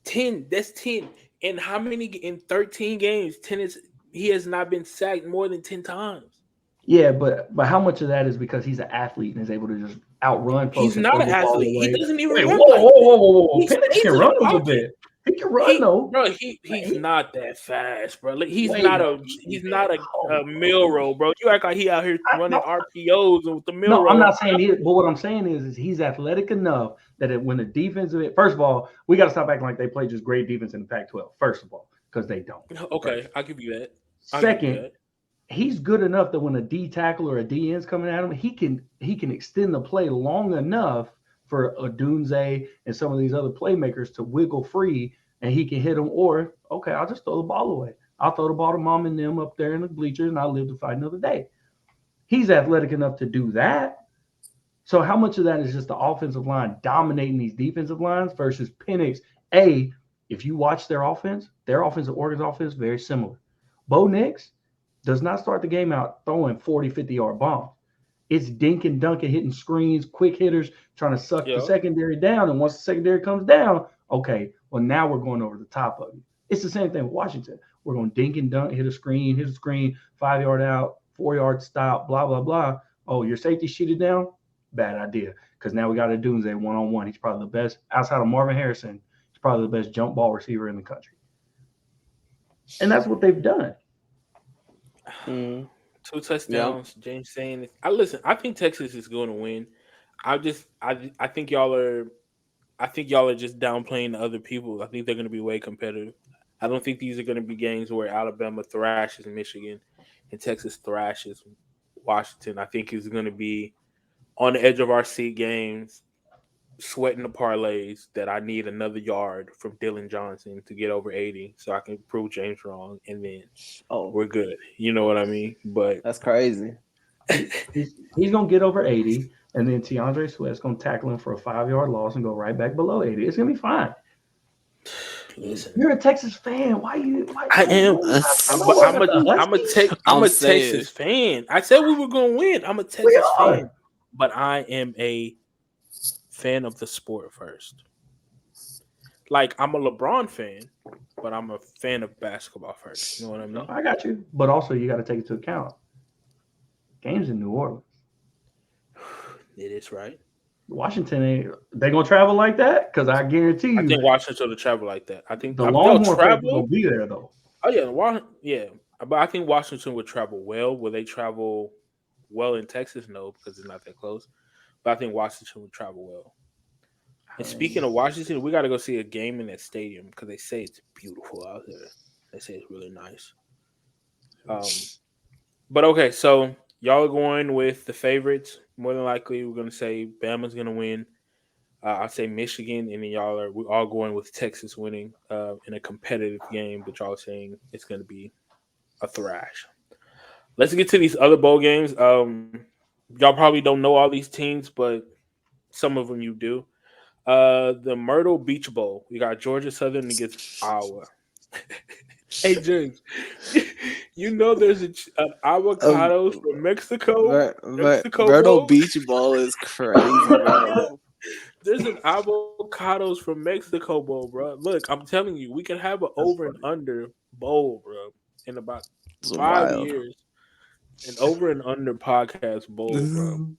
Speaker 2: 10. That's 10. And how many in 13 games? 10 is he has not been sacked more than 10 times.
Speaker 1: Yeah, but how much of that is because he's an athlete and is able to just outrun folks?
Speaker 2: He's not an athlete. He doesn't even run.
Speaker 1: Whoa. Penix can run a little bit. He can run though.
Speaker 2: Bro, he's not that fast, bro. He's not a Milrow, bro. You act like he out here running RPOs with the Milrow.
Speaker 1: No, I'm not saying he. But what I'm saying is he's athletic enough that when the defensive, first of all, we got to stop acting like they play just great defense in the Pac-12. First of all, because they don't.
Speaker 2: Okay, I'll give you that.
Speaker 1: Second, he's good enough that when a D tackle or a D end's coming at him, he can extend the play long enough for a Dunze and some of these other playmakers to wiggle free, and he can hit them. Or, okay, I'll just throw the ball away. I'll throw the ball to mom and them up there in the bleachers, and I'll live to fight another day. He's athletic enough to do that. So how much of that is just the offensive line dominating these defensive lines versus Penix? If you watch their offense, Oregon's offense, very similar. Bo Nix does not start the game out throwing 40, 50-yard bombs. It's dink and dunk and hitting screens, quick hitters, trying to suck the secondary down. And once the secondary comes down, okay, well, now we're going over the top of you. It's the same thing with Washington. We're going to dink and dunk, hit a screen, 5-yard out, 4-yard stop, blah, blah, blah. Oh, your safety sheeted down? Bad idea. Because now we got a Dunze one-on-one. He's probably the best, outside of Marvin Harrison, he's probably the best jump ball receiver in the country. And that's what they've done.
Speaker 2: 2 touchdowns. Yep. James saying it. I think Texas is going to win. I think y'all are just downplaying the other people. I think they're going to be way competitive. I don't think these are going to be games where Alabama thrashes Michigan and Texas thrashes Washington. I think it's going to be on the edge of our seat games, sweating the parlays that I need another yard from Dylan Johnson to get over 80 so I can prove James wrong, and then we're good. You know what I mean? But
Speaker 3: that's crazy.
Speaker 1: He's going to get over 80, and then Tiandre Sweat's going to tackle him for a 5-yard loss and go right back below 80. It's going to be fine. Listen, you're a Texas fan. Why
Speaker 2: I am. I'm a Texas fan. I said we were going to win. I'm a Texas fan. But I am a fan of the sport first. Like, I'm a LeBron fan, but I'm a fan of basketball first. You know what I mean?
Speaker 1: I got you. But also, you got to take into account games in New Orleans.
Speaker 2: It is right.
Speaker 1: Washington they gonna travel like that? Because I guarantee you,
Speaker 2: I think Washington will travel like that. I think
Speaker 1: the Longhorns will be there though.
Speaker 2: Oh yeah, but I think Washington would travel well. Will they travel well in Texas? No, because it's not that close. But I think Washington would travel well. And speaking of Washington, we got to go see a game in that stadium because they say it's beautiful out there. They say it's really nice. But okay, so y'all are going with the favorites. More than likely, we're going to say Bama's going to win. I'd say Michigan, and then we're all going with Texas winning in a competitive game, but y'all are saying it's going to be a thrash. Let's get to these other bowl games. Y'all probably don't know all these teams, but some of them you do. The Myrtle Beach Bowl. We got Georgia Southern against Iowa. Hey James, you know there's an avocados from Mexico
Speaker 3: Myrtle
Speaker 2: Bowl.
Speaker 3: Beach Bowl is crazy, bro.
Speaker 2: There's an avocados from Mexico Bowl, bro. Look, I'm telling you, we can have an over and under bowl, bro, in about
Speaker 3: It's
Speaker 2: 5 years. An over and under podcast bowl, bro.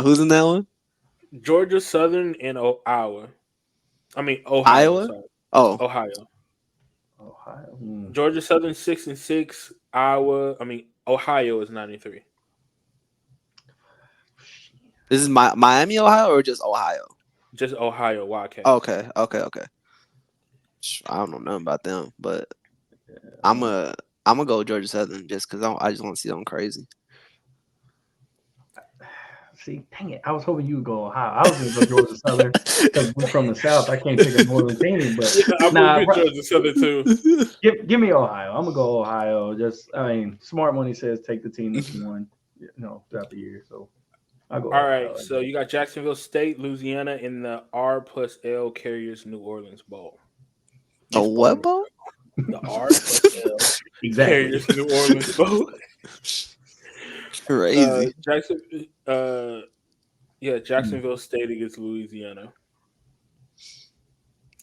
Speaker 3: Who's in that one?
Speaker 2: Georgia Southern and Iowa. I mean Ohio.
Speaker 3: Iowa?
Speaker 2: Sorry.
Speaker 3: Oh,
Speaker 2: Ohio.
Speaker 1: Ohio.
Speaker 2: Georgia Southern 6-6. Ohio is 9-3.
Speaker 3: this is Miami, Ohio, or just Ohio?
Speaker 2: Just Ohio Wildcats.
Speaker 3: Okay. I don't know nothing about them, but I'm gonna go Georgia Southern just because I just want to see them crazy.
Speaker 1: See, dang it! I was hoping you would go Ohio. I was going to go Georgia Southern because we're from the South. I can't pick a northern team, but
Speaker 2: I'm gonna get Georgia Southern too.
Speaker 1: Give me Ohio. I'm gonna go Ohio. Smart money says take the team that's won, throughout the year. So I'll go.
Speaker 2: All
Speaker 1: Ohio.
Speaker 2: right, so you got Jacksonville State, Louisiana in the R+L Carriers New Orleans Bowl.
Speaker 3: The what bowl?
Speaker 2: The R+L Carriers New Orleans Bowl.
Speaker 3: Crazy.
Speaker 2: Jacksonville State against Louisiana.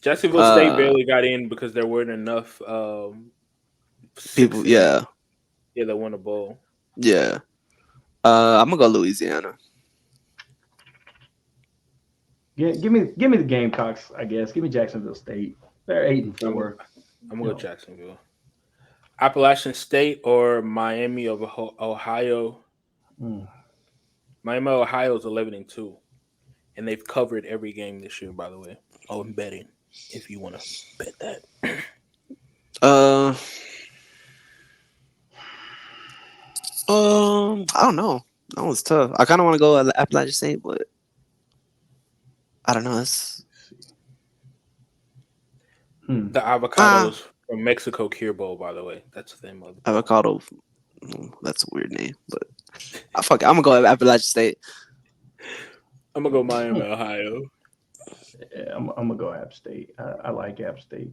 Speaker 2: Jacksonville State barely got in because there weren't enough
Speaker 3: people. Yeah,
Speaker 2: that won a bowl.
Speaker 3: Yeah, I'm gonna go Louisiana.
Speaker 1: Yeah, give me the Gamecocks. I guess give me Jacksonville State. They're 8-4.
Speaker 2: I'm gonna go Jacksonville. Appalachian State or Miami of Ohio. Miami, Ohio is 11-2, and they've covered every game this year. By the way, I'm betting if you want to bet that.
Speaker 3: I don't know. That was tough. I kind of want to go Appalachian State, but I don't know.
Speaker 2: The avocados from Mexico Cure Bowl, by the way. That's the name of it.
Speaker 3: Avocado. That's a weird name, but I'm gonna go Appalachian State.
Speaker 2: I'm gonna go Miami, Ohio.
Speaker 1: Yeah, I'm gonna go App State. I like App State.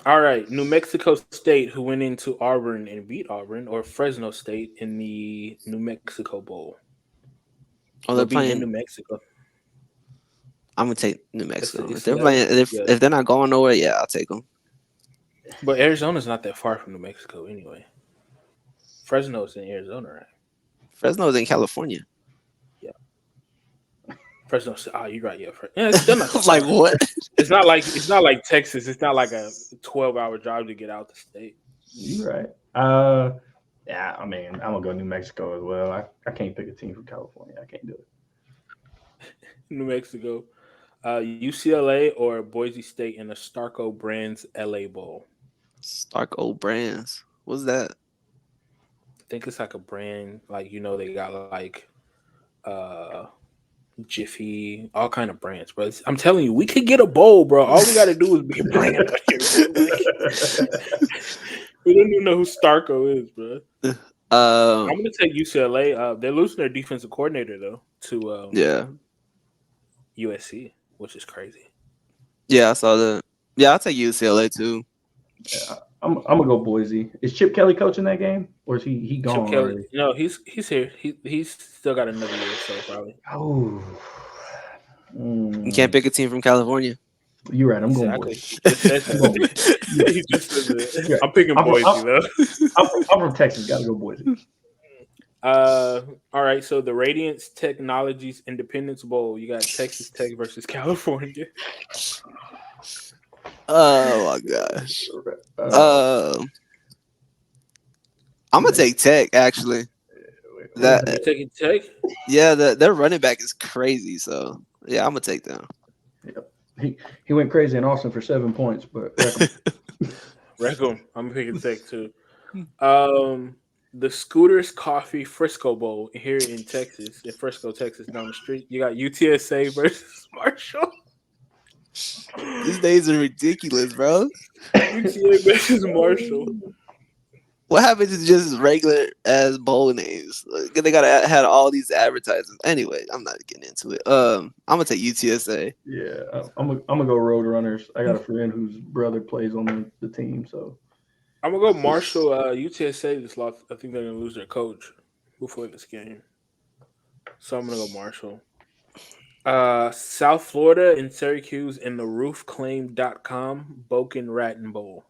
Speaker 2: All right, New Mexico State, who went into Auburn and beat Auburn, or Fresno State in the New Mexico Bowl.
Speaker 3: Oh, they're playing
Speaker 2: New Mexico.
Speaker 3: I'm gonna take New Mexico. If they're playing, if they're not going nowhere, yeah, I'll take them.
Speaker 2: But Arizona's not that far from New Mexico anyway. Fresno's in Arizona, right?
Speaker 3: Fresno's in California.
Speaker 2: Yeah. Fresno. Oh, you're right. Yeah. It's still not
Speaker 3: like what?
Speaker 2: It's not like Texas. It's not like a 12-hour drive to get out the state.
Speaker 1: You're right. Yeah. I mean, I'm gonna go New Mexico as well. I can't pick a team from California. I can't do it.
Speaker 2: New Mexico, UCLA or Boise State in the Starco Brands LA Bowl.
Speaker 3: Starco Brands. What's that?
Speaker 2: I think it's like a brand, like they got like Jiffy, all kind of brands, bro. I'm telling you, we could get a bowl, bro. All we got to do is be a brand. We don't even know who Starco is, bro. I'm gonna take UCLA. They're losing their defensive coordinator though to USC, which is crazy.
Speaker 3: Yeah, I saw that. Yeah, I'll take UCLA too.
Speaker 1: Yeah, I'm gonna go Boise. Is Chip Kelly coaching that game, or is he gone?
Speaker 2: Chip Kelly, no, he's here. He's still got another year, so probably.
Speaker 1: Oh,
Speaker 3: you can't pick a team from California.
Speaker 1: You're right. I'm going Boise.
Speaker 2: I'm picking Boise though.
Speaker 1: I'm from Texas. Got to go Boise.
Speaker 2: All right. So the Radiance Technologies Independence Bowl. You got Texas Tech versus California.
Speaker 3: Oh my gosh. I'm gonna take Tech actually.
Speaker 2: You're taking Tech?
Speaker 3: Yeah, their running back is crazy. So yeah, I'm gonna take them.
Speaker 1: Yep. He went crazy in Austin for 7 points, but
Speaker 2: wreck him. I'm picking Tech too. The Scooters Coffee Frisco Bowl here in Texas, in Frisco, Texas, down the street. You got UTSA versus Marshall.
Speaker 3: These days are ridiculous, bro.
Speaker 2: UTA versus Marshall.
Speaker 3: What happened to just regular as bowl names? Like, they gotta had all these advertisements. Anyway, I'm not getting into it. I'm gonna take UTSA.
Speaker 1: Yeah, I'm gonna go Road Runners. I got a friend whose brother plays on the team, so
Speaker 2: I'm gonna go Marshall. UTSA just lost. I think they're gonna lose their coach before this game, so I'm gonna go Marshall. South Florida and Syracuse in the roofclaim.com Boken Raton Bowl.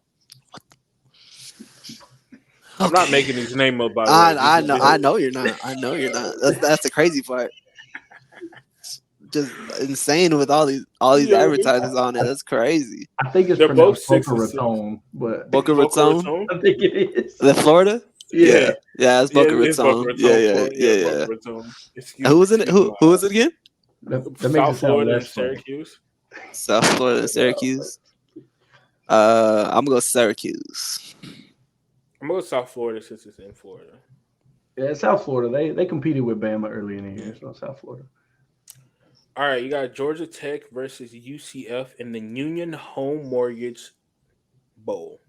Speaker 2: I'm not making his name up, by the way.
Speaker 3: I know you're not. I know you're not. That's the crazy part. Just insane with all these
Speaker 2: Yeah,
Speaker 3: advertisements on it. That's crazy.
Speaker 1: I think it's
Speaker 2: they're both
Speaker 1: pronounced
Speaker 2: 6
Speaker 1: Boca
Speaker 2: and 6.
Speaker 1: Raton, but
Speaker 3: Boca Raton,
Speaker 1: I think it is.
Speaker 3: the Florida.
Speaker 1: Yeah.
Speaker 3: It's Boca
Speaker 2: It's Boca
Speaker 3: Raton.
Speaker 2: Raton.
Speaker 3: Yeah.
Speaker 2: Boca Raton.
Speaker 3: Who was in it? Who was it again?
Speaker 1: That makes
Speaker 2: South
Speaker 1: it sound
Speaker 2: Florida and
Speaker 1: less funny.
Speaker 2: Syracuse.
Speaker 3: South Florida and Syracuse. I'm gonna go Syracuse.
Speaker 2: I'm gonna go South Florida since it's in Florida.
Speaker 1: Yeah, South Florida. They competed with Bama early in the year, so South Florida.
Speaker 2: All right, you got Georgia Tech versus UCF in the Union Home Mortgage Bowl.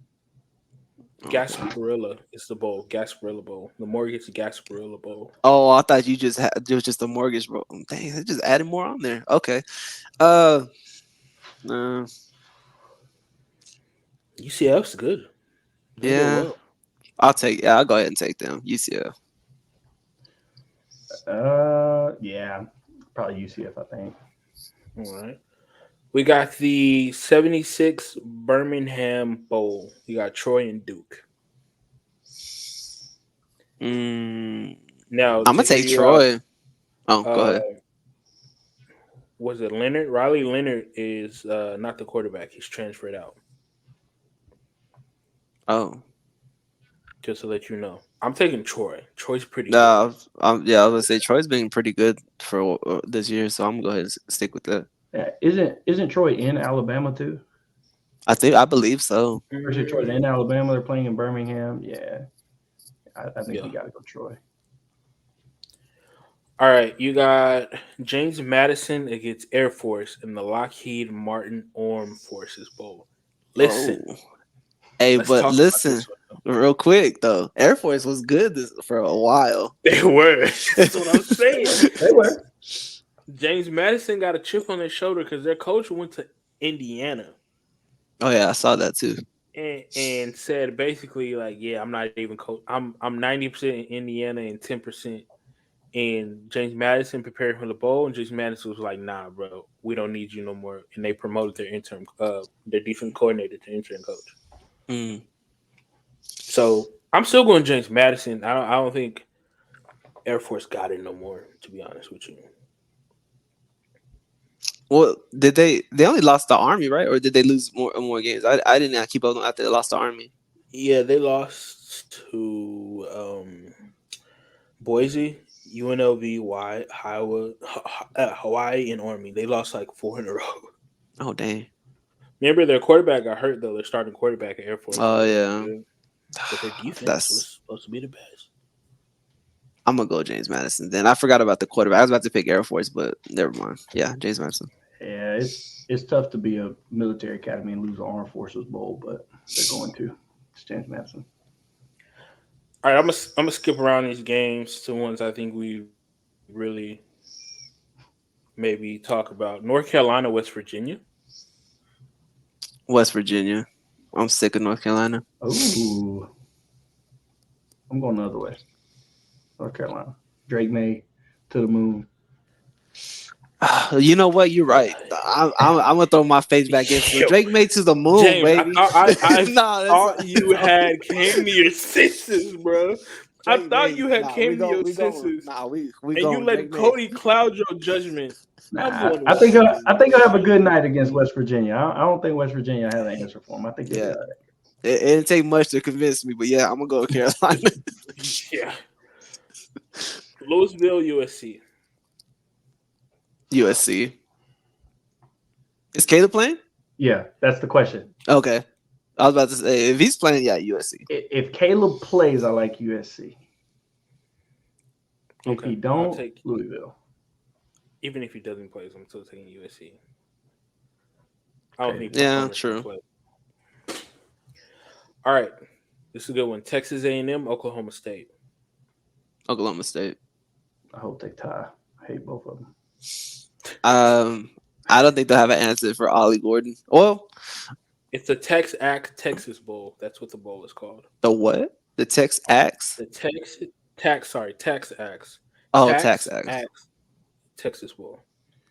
Speaker 2: Gasparilla is the bowl. Gasparilla Bowl. The Mortgage Gasparilla Bowl.
Speaker 3: Oh, I thought you just had it was just a mortgage, bro. Dang, they just added more on there. Okay.
Speaker 2: UCF's good. They did
Speaker 3: Yeah.
Speaker 2: well.
Speaker 3: I'll go ahead and take them. UCF.
Speaker 1: Yeah, probably UCF, I think.
Speaker 2: All right. We got the 76 Birmingham Bowl. We got Troy and Duke. Now
Speaker 3: I'm gonna take Troy. Go ahead.
Speaker 2: Was it Leonard? Riley Leonard is not the quarterback. He's transferred out.
Speaker 3: Oh.
Speaker 2: Just to let you know. I'm taking Troy. Troy's pretty good.
Speaker 3: I was gonna say Troy's been pretty good for this year, so I'm gonna go ahead and stick with that.
Speaker 1: Yeah, isn't Troy in Alabama too?
Speaker 3: I believe so.
Speaker 1: Or is it Troy's in Alabama? They're playing in Birmingham. Yeah, I think we got to go Troy.
Speaker 2: All right, you got James Madison against Air Force in the Lockheed Martin Armed Forces Bowl. Listen.
Speaker 3: Oh. Hey, but listen, real quick though, Air Force was good for a while.
Speaker 2: They were. That's what I'm saying.
Speaker 1: They were.
Speaker 2: James Madison got a chip on his shoulder because their coach went to Indiana.
Speaker 3: Oh yeah, I saw that too.
Speaker 2: And said basically like, yeah, I'm not even coach. I'm 90% in Indiana and 10%. And James Madison prepared for the bowl, and James Madison was like, "Nah, bro, we don't need you no more." And they promoted their defense coordinator to interim coach. So I'm still going James Madison. I don't think Air Force got it no more, to be honest with you.
Speaker 3: Well, did they only lost the Army, right? Or did they lose more games? I did not keep up after they lost the Army.
Speaker 2: Yeah, they lost to Boise, UNLV, Hawaii, and Army. They lost like 4 in a row.
Speaker 3: Oh dang!
Speaker 2: Remember, their quarterback got hurt though. Their starting quarterback at Air Force.
Speaker 3: Oh yeah.
Speaker 2: But their defense was supposed to be the best.
Speaker 3: I'm gonna go James Madison. Then I forgot about the quarterback. I was about to pick Air Force, but never mind. Yeah, James Madison.
Speaker 1: Yeah, it's tough to be a military academy and lose the Armed Forces Bowl, but they're going to. It's James Madison.
Speaker 2: All right, I'm gonna skip around these games to ones I think we really maybe talk about. North Carolina, West Virginia.
Speaker 3: West Virginia. I'm sick of North Carolina.
Speaker 1: Ooh. I'm going the other way. North Carolina. Drake May to the moon.
Speaker 3: You know what? You're right. I'm gonna throw my face back in. Drake May to the moon,
Speaker 2: James,
Speaker 3: baby.
Speaker 2: I thought you had came to your senses, bro. I thought you had came to your senses.
Speaker 3: We
Speaker 2: and you let Cody cloud your judgment.
Speaker 1: I think I'll have a good night against West Virginia. I don't think West Virginia has an answer for him. I think
Speaker 3: it didn't take much to convince me, but yeah, I'm gonna go with Carolina.
Speaker 2: Yeah. Louisville, USC.
Speaker 3: USC. Is Caleb playing?
Speaker 1: Yeah, that's the question.
Speaker 3: Okay. I was about to say, if he's playing, yeah, USC.
Speaker 1: If Caleb plays, I like USC. If he don't, Louisville.
Speaker 2: Even if he doesn't play, I'm still taking USC. I don't think.
Speaker 3: Yeah, true.
Speaker 2: All right. This is a good one. Texas A&M, Oklahoma State.
Speaker 3: Oklahoma State.
Speaker 1: I hope they tie. I hate both of them.
Speaker 3: I don't think they'll have an answer for Ollie Gordon. Well,
Speaker 2: it's the Texas Bowl. That's what the bowl is called.
Speaker 3: The what? The Tex Axe?
Speaker 2: The Tax Axe.
Speaker 3: Oh, Tax Axe.
Speaker 2: Texas Bowl.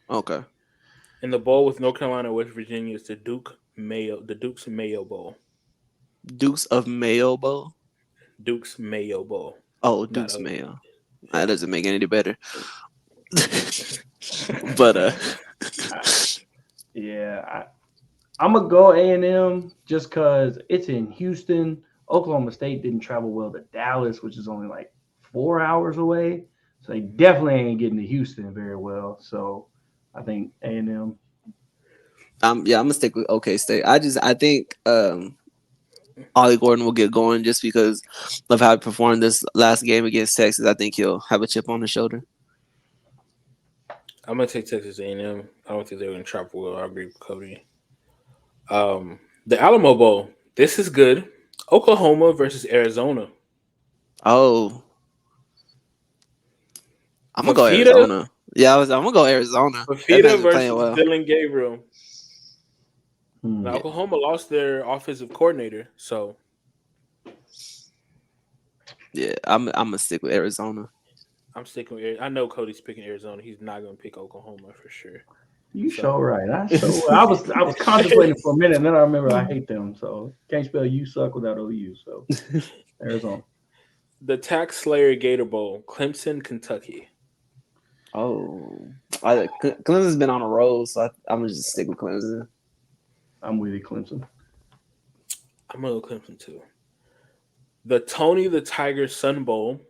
Speaker 3: Okay.
Speaker 2: And the bowl with North Carolina and West Virginia is the Dukes Mayo Bowl.
Speaker 3: Dukes of Mayo Bowl?
Speaker 2: Dukes Mayo Bowl.
Speaker 3: Oh, Dukes Mayo. That doesn't make it any better. But
Speaker 1: yeah, I'm gonna go A&M just because it's in Houston. Oklahoma State didn't travel well to Dallas, which is only like 4 hours away, so they definitely ain't getting to Houston very well. So I think A&M.
Speaker 3: I'm gonna stick with OK State. I think Ollie Gordon will get going just because of how he performed this last game against Texas. I think he'll have a chip on his shoulder.
Speaker 2: I'm gonna take Texas A&M. I don't think they're gonna travel well. I agree with Cody. The Alamo Bowl. This is good. Oklahoma versus Arizona.
Speaker 3: Oh, I'm gonna go Arizona. Yeah, I'm gonna go Arizona.
Speaker 2: Fafita versus Dylan Gabriel. Now, Oklahoma lost their offensive coordinator, so
Speaker 3: yeah, I'm gonna stick with Arizona.
Speaker 2: I'm sticking with. I know Cody's picking Arizona. He's not gonna pick Oklahoma for sure.
Speaker 1: You so right. I was contemplating for a minute, and then I remember I hate them. So can't spell you suck without OU. So Arizona.
Speaker 2: The Tax Slayer Gator Bowl, Clemson, Kentucky.
Speaker 3: Oh, Clemson's been on a roll, so I'm gonna just stick with Clemson.
Speaker 1: I'm with you, Clemson.
Speaker 2: I'm gonna go Clemson too. The Tony the Tiger Sun Bowl,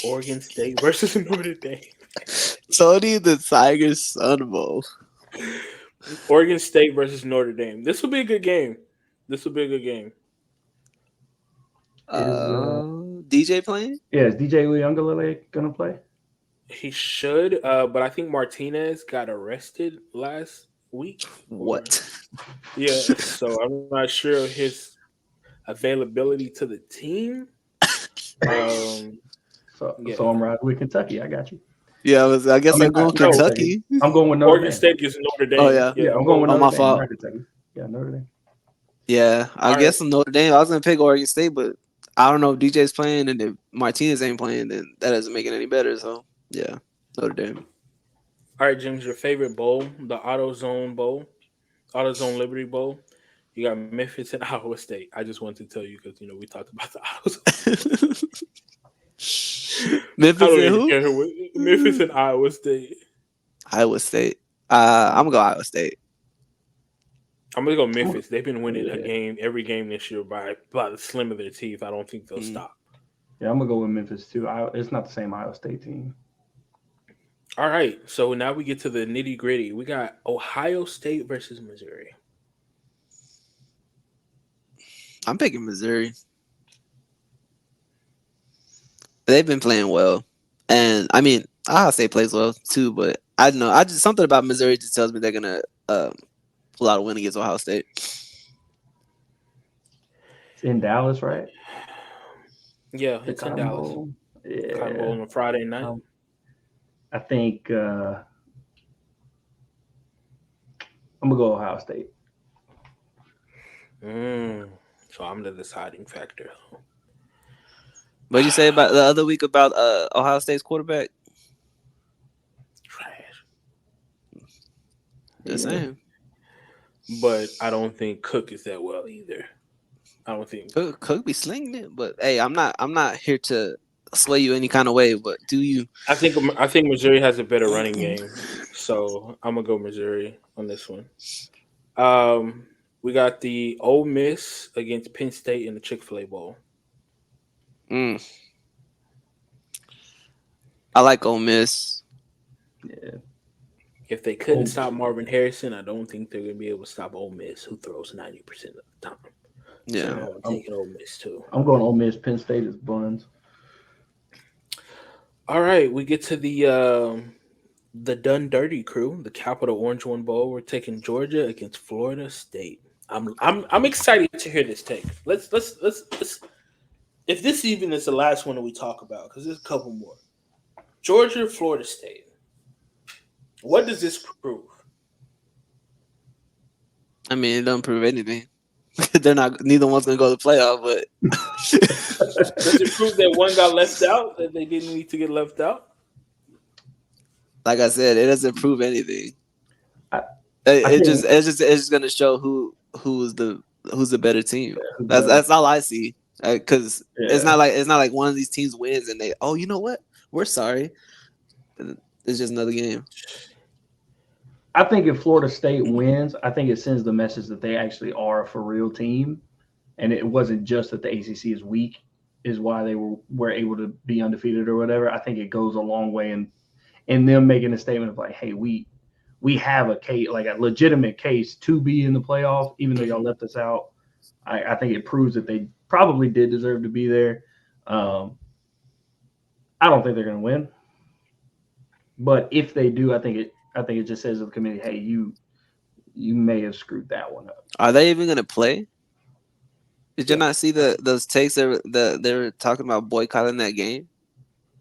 Speaker 2: Oregon State versus Notre Dame.
Speaker 3: Tony the Tiger Sun Bowl.
Speaker 2: Oregon State versus Notre Dame. This will be a good game.
Speaker 3: DJ playing?
Speaker 1: Yeah, is DJ Uyunglele gonna play?
Speaker 2: He should, but I think Martinez got arrested last week.
Speaker 3: What?
Speaker 2: Yeah, so I'm not sure of his availability to the team.
Speaker 1: So I'm riding with Kentucky. I got you.
Speaker 3: Yeah, I guess I'm going Kentucky.
Speaker 1: I'm going with Notre
Speaker 2: Oregon
Speaker 1: Dame.
Speaker 2: State is Notre Dame.
Speaker 3: Oh yeah,
Speaker 1: I'm going with Notre Dame.
Speaker 3: My fault.
Speaker 1: Yeah, Notre Dame.
Speaker 3: Yeah, I guess Notre Dame. I was gonna pick Oregon State, but I don't know if DJ's playing and if Martinez ain't playing, then that doesn't make it any better. So yeah, Notre Dame.
Speaker 2: All right, James, your favorite bowl, the AutoZone Liberty Bowl. You got Memphis and Iowa State. I just wanted to tell you because we talked about the AutoZone.
Speaker 3: Memphis and who?
Speaker 2: Memphis and Iowa State.
Speaker 3: Iowa State. I'm gonna go Iowa State.
Speaker 2: I'm gonna go Memphis. They've been winning every game this year by the slim of their teeth. I don't think they'll stop.
Speaker 1: Yeah, I'm gonna go with Memphis too. It's not the same Iowa State team.
Speaker 2: All right, so now we get to the nitty gritty. We got Ohio State versus Missouri.
Speaker 3: I'm picking Missouri. They've been playing well, and I mean Ohio State plays well too. But I don't know. Just something about Missouri just tells me they're gonna pull out a win against Ohio State.
Speaker 1: It's in Dallas, right?
Speaker 2: Yeah, it's in Dallas.
Speaker 1: Yeah.
Speaker 2: Cotton Bowl on a Friday night.
Speaker 1: I think I'm gonna go Ohio State.
Speaker 2: So I'm the deciding factor.
Speaker 3: What did you say about the other week about Ohio State's quarterback?
Speaker 2: Trash.
Speaker 3: Just saying.
Speaker 2: But I don't think Cook is that well either. I don't think
Speaker 3: Cook be slinging it, but hey, I'm not here to sway you any kind of way. But do you?
Speaker 2: I think Missouri has a better running game, so I'm gonna go Missouri on this one. We got the Ole Miss against Penn State in the Chick-fil-A Bowl.
Speaker 3: I like Ole Miss.
Speaker 1: Yeah.
Speaker 2: If they couldn't stop Marvin Harrison, I don't think they're gonna be able to stop Ole Miss, who throws 90% of the time.
Speaker 3: Yeah,
Speaker 2: so I'm taking Ole Miss too.
Speaker 1: I'm going Ole Miss. Penn State is buns.
Speaker 2: All right, we get to the Done Dirty crew, the Capital Orange One Bowl. We're taking Georgia against Florida State. I'm excited to hear this take. Let's if this even is the last one that we talk about, because there's a couple more. Georgia, Florida State. What does this prove?
Speaker 3: I mean, it doesn't prove anything. They're not. Neither one's gonna go to the playoff, but
Speaker 2: Does it prove that one got left out, that they didn't need to get left out?
Speaker 3: like I said, it doesn't prove anything.
Speaker 1: I
Speaker 3: It's just gonna show who's the better team. That's all I see. Because it's not like one of these teams wins and you know what, we're sorry. It's just another game.
Speaker 1: I think if Florida State wins, I think it sends the message that they actually are a for real team, and it wasn't just that the ACC is weak, is why they were able to be undefeated or whatever. I think it goes a long way in them making a statement of like, hey, we have a case, like a legitimate case to be in the playoff, even though y'all left us out. I think it proves that they probably did deserve to be there. I don't think they're going to win, but if they do, I think it just says to the committee, hey, you may have screwed that one up.
Speaker 3: Are they even going to play? Did you not see those takes that they were talking about boycotting that game?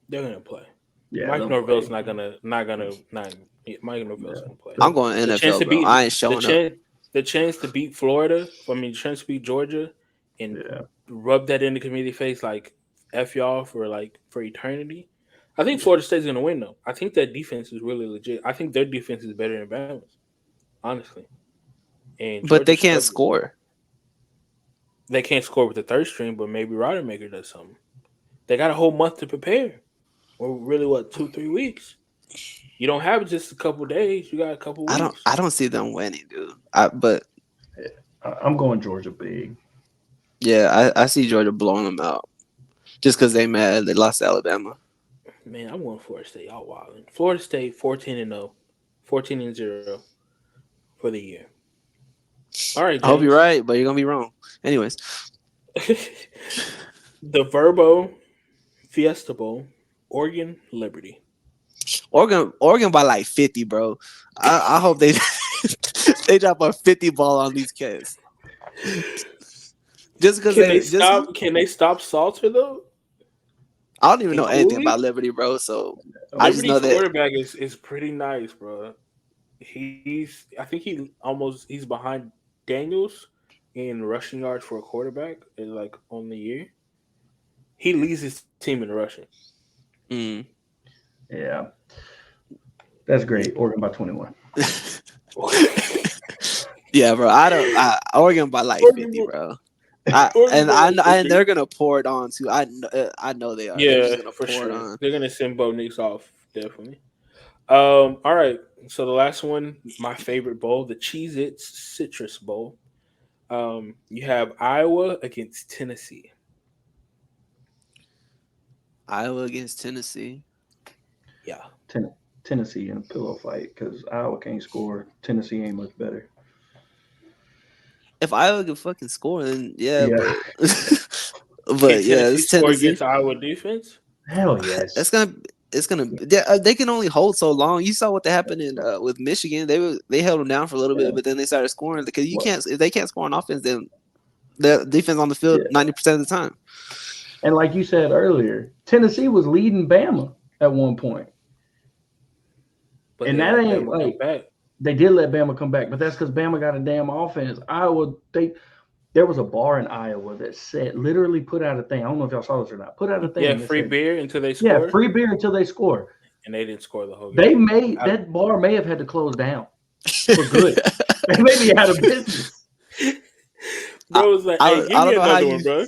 Speaker 2: They're going to play.
Speaker 1: Yeah,
Speaker 2: Mike Norvell's not gonna Mike Norvell's gonna play.
Speaker 3: I'm going NFL, bro. I ain't showing up.
Speaker 2: The chance to beat Florida, the chance to beat Georgia, and rub that in the committee face like F y'all for eternity. I think Florida State's gonna win though. I think that defense is really legit. I think their defense is better than Bama's, honestly.
Speaker 3: But they can't score.
Speaker 2: They can't score with the third string, but maybe Rodemaker does something. They got a whole month to prepare. Or really, 2-3 weeks? You don't have just a couple days. You got a couple weeks.
Speaker 3: I don't see them winning, dude.
Speaker 1: I'm going Georgia big.
Speaker 3: Yeah, I see Georgia blowing them out. Just because they mad they lost to Alabama.
Speaker 2: Man, I'm going Florida State. Y'all wilding. Florida State 14-0, 14-0 for the year. All right, James.
Speaker 3: I hope you're right, but you're gonna be wrong. Anyways,
Speaker 2: the Verbo Fiesta Bowl. Oregon, Liberty.
Speaker 3: Oregon by like 50, bro. I hope they they drop a 50 ball on these kids. Just because
Speaker 2: can they stop Salter though?
Speaker 3: I don't even know anything about Liberty, bro. So I just know that
Speaker 2: quarterback is pretty nice, bro. He's behind Daniels in rushing yards for a quarterback on the year. He leads his team in rushing.
Speaker 3: Mm.
Speaker 1: Yeah, that's great. Oregon by 21.
Speaker 3: Yeah, bro. Oregon by like 50, bro. And they're gonna pour it on too. I know they are.
Speaker 2: Yeah, for sure. They're gonna send Bo Nix off definitely. All right. So the last one, my favorite bowl, the Cheez-Its Citrus Bowl. You have Iowa against Tennessee.
Speaker 3: Iowa against Tennessee.
Speaker 2: Yeah.
Speaker 1: Tennessee in a pillow fight because Iowa can't score. Tennessee ain't much better.
Speaker 3: If Iowa can fucking score, then yeah. But
Speaker 2: it's Tennessee against Iowa defense.
Speaker 1: Hell yes.
Speaker 3: It's gonna. They can only hold so long. You saw what happened with Michigan. They held them down for a little bit, but then they started scoring because if they can't score on offense, then the defense on the field 90% of the time.
Speaker 1: And like you said earlier, Tennessee was leading Bama at one point. And that ain't like they did let Bama come back, but that's because Bama got a damn offense. Iowa, there was a bar in Iowa that said literally put out a thing. I don't know if y'all saw this or not. Put out a thing.
Speaker 2: Yeah, free beer until they score.
Speaker 1: Yeah, free beer until they score.
Speaker 2: And they didn't score the whole game.
Speaker 1: That bar may have had to close down for good. They may be out of business.
Speaker 2: Bro was like, hey, give me another one, bro.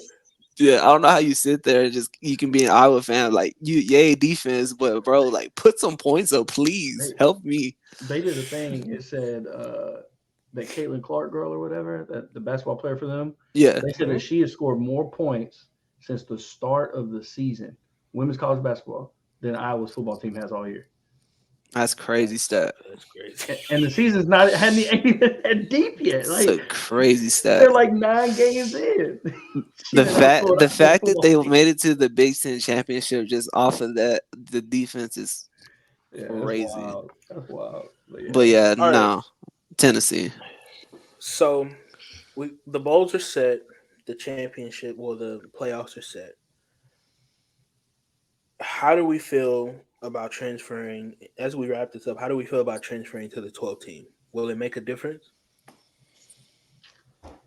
Speaker 3: Yeah, I don't know how you sit there and you can be an Iowa fan yay defense, but bro, like put some points up, please help me.
Speaker 1: They did a thing. It said that Caitlin Clark girl or whatever, that the basketball player for them.
Speaker 3: Yeah,
Speaker 1: they said that she has scored more points since the start of the season, women's college basketball, than Iowa's football team has all year.
Speaker 3: That's crazy stat.
Speaker 2: That's crazy.
Speaker 1: And the season's hadn't even that deep yet.
Speaker 3: It's a crazy stat.
Speaker 1: They're like 9 games in.
Speaker 3: The fact that they made it to the Big Ten championship just off of that, the defense is crazy.
Speaker 1: That's wild.
Speaker 3: But no, Tennessee.
Speaker 2: So the bowls are set. The championship, the playoffs are set. how do we feel about transferring? As we wrap this up, how do we feel about transferring to the 12 team? Will it make a difference?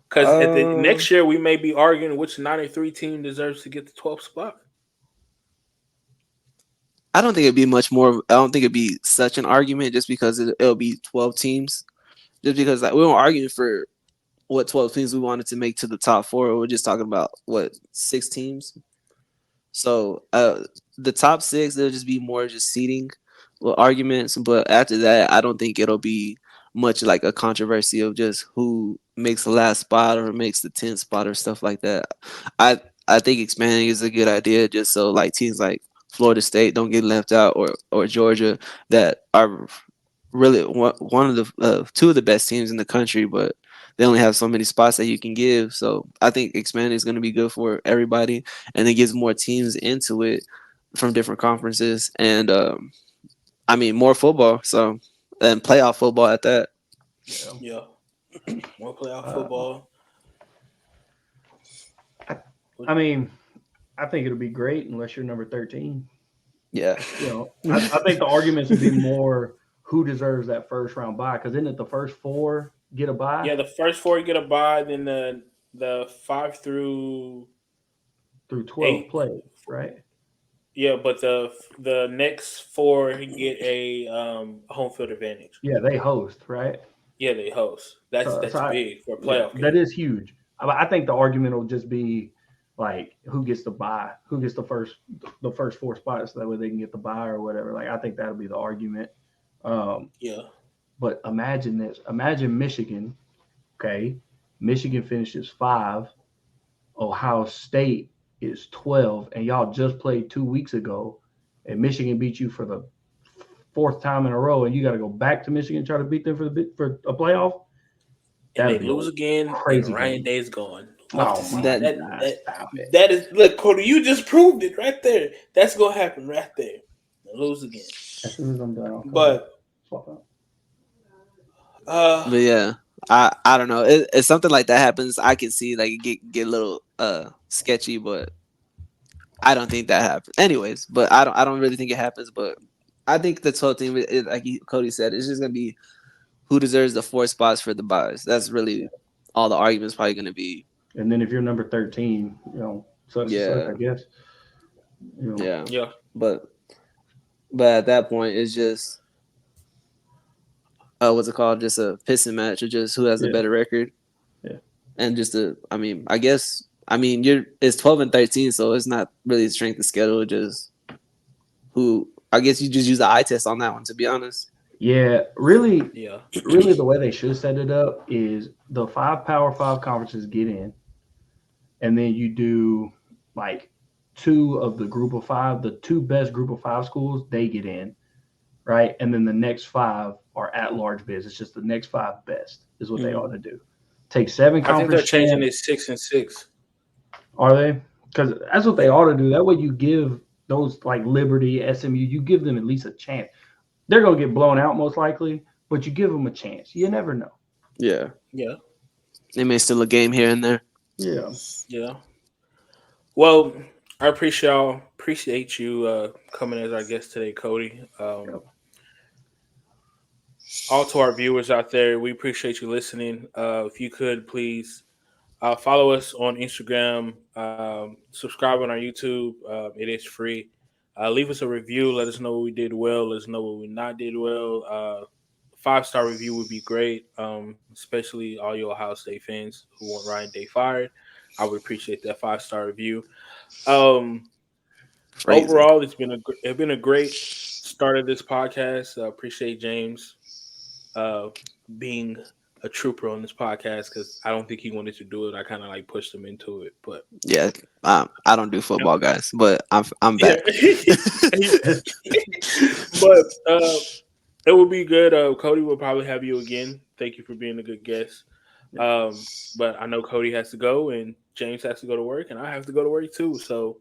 Speaker 2: Because at the
Speaker 3: Um,
Speaker 2: next year, we may be arguing which 93 team deserves to get the 12th spot.
Speaker 3: I don't think it'd be much more. I don't think it'd be such an argument just because it'll be 12 teams. Just because like we weren't arguing for what 12 teams we wanted to make to the top four. We're just talking about what 6 teams. So the top six, there'll just be more just seating arguments. But after that, I don't think it'll be much like a controversy of just who makes the last spot or makes the 10th spot or stuff like that. I think expanding is a good idea just so like teams like Florida State don't get left out or Georgia that are really one of the two of the best teams in the country, but they only have so many spots that you can give. So I think expanding is going to be good for everybody, and it gives more teams into it from different conferences, and I mean more football. So and playoff football at that.
Speaker 1: Yeah.
Speaker 2: Yeah, more playoff
Speaker 1: Uh,
Speaker 2: football.
Speaker 1: I mean, I think it'll be great unless you're number 13.
Speaker 3: Yeah,
Speaker 1: I think the arguments would be more who deserves that first round bye because isn't it the first four get a bye
Speaker 2: Yeah, the first four get a bye, then the 5 through
Speaker 1: through 12
Speaker 2: 8.
Speaker 1: play, right?
Speaker 2: Yeah, but the next four get a home field advantage.
Speaker 1: Yeah, they host, right?
Speaker 2: Yeah, they host. That's
Speaker 1: So,
Speaker 2: that's
Speaker 1: so I,
Speaker 2: big for a
Speaker 1: yeah,
Speaker 2: playoff
Speaker 1: that
Speaker 2: game.
Speaker 1: is huge. I think the argument will just be like who gets the bye, who gets the first four spots, so that way they can get the bye or whatever. Like I think that'll be the argument. Um,
Speaker 2: Yeah,
Speaker 1: but imagine this: imagine Michigan. Okay, Michigan finishes 5, Ohio State is 12, and y'all just played 2 weeks ago, and Michigan beat you for the fourth time in a row, and you got to go back to Michigan and try to beat them for a playoff.
Speaker 2: and
Speaker 1: That'll
Speaker 2: they
Speaker 1: be a
Speaker 2: lose again, and
Speaker 1: crazy
Speaker 2: Ryan
Speaker 1: game.
Speaker 2: Day's gone. Love to
Speaker 1: Oh
Speaker 2: see
Speaker 1: my
Speaker 3: that
Speaker 2: that.
Speaker 1: God!
Speaker 2: That
Speaker 1: Stop it.
Speaker 2: that is look, Cody. You just proved it right there. That's gonna happen right there. They lose again,
Speaker 1: As soon as I'm done, I'll come back.
Speaker 2: but
Speaker 1: Swap out.
Speaker 3: but yeah, I don't know. If something like that happens, I can see like it get a little sketchy, but I don't think that happens. Anyways, but I don't really think it happens. But I think the 12 team, like Cody said, it's just gonna be who deserves the 4 spots for the buys. That's really all the argument's probably gonna be.
Speaker 1: And then if you're number 13, sucks to suck, I
Speaker 3: Yeah,
Speaker 1: guess.
Speaker 3: yeah.
Speaker 2: yeah,
Speaker 3: But at that point, it's just what's it called? Just a pissing match, or just who has a
Speaker 1: Yeah,
Speaker 3: better record,
Speaker 1: yeah.
Speaker 3: and just I mean, I guess. I mean, it's 12 and 13, so it's not really strength of schedule. Just who. I guess you just use the eye test on that one, to be honest.
Speaker 1: Yeah, really,
Speaker 2: yeah,
Speaker 1: really, the way they should set it up is the 5 Power 5 conferences get in, and then you do like 2 of the group of 5, the 2 best group of 5 schools, they get in, right? And then the next 5 are at large bids. It's just the next 5 best is what they ought
Speaker 3: Mhm.
Speaker 1: to do. Take 7
Speaker 2: I think they're
Speaker 1: conference
Speaker 2: changing
Speaker 1: champs.
Speaker 2: it 6-6.
Speaker 1: Are they? Because that's what they
Speaker 2: Yeah,
Speaker 1: ought to do. That way you give those like Liberty, SMU, you give them at least a chance. They're going to get blown out most likely, but you give them a chance. You never know.
Speaker 3: Yeah,
Speaker 2: yeah,
Speaker 3: they may still a game here and there.
Speaker 1: Yeah.
Speaker 2: yeah. Well, I appreciate you coming as our guest today, Cody.
Speaker 1: Yep.
Speaker 2: All to our viewers out there, we appreciate you listening. If you could please follow us on Instagram, subscribe on our YouTube. It is free. Leave us a review. Let us know what we did well. Let us know what we not did well. 5-star review would be great, especially all you Ohio State fans who want Ryan Day fired. I would appreciate that 5-star review. Um,
Speaker 3: Crazy.
Speaker 2: Overall, it's been a great start of this podcast. Appreciate James uh, being a trooper on this podcast because I don't think he wanted to do it. I kind of like pushed him into it, but
Speaker 3: Yeah, I don't do football, guys, but I'm
Speaker 2: yeah.
Speaker 3: back.
Speaker 2: But it would be good. Cody will probably have you again. Thank you for being a good guest. But I know Cody has to go, and James has to go to work, and I have to go to work too. So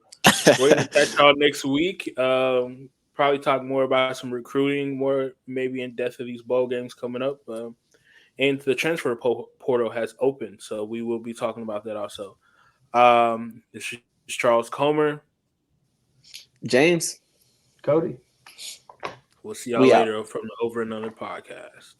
Speaker 2: we're gonna catch y'all next week. Probably talk more about some recruiting, more maybe in depth of these bowl games coming up. And the transfer portal has opened, so we will be talking about that also. This is Charles Comer.
Speaker 3: James,
Speaker 1: Kody.
Speaker 2: We'll see y'all
Speaker 3: we out.
Speaker 2: later from the Over and Under podcast.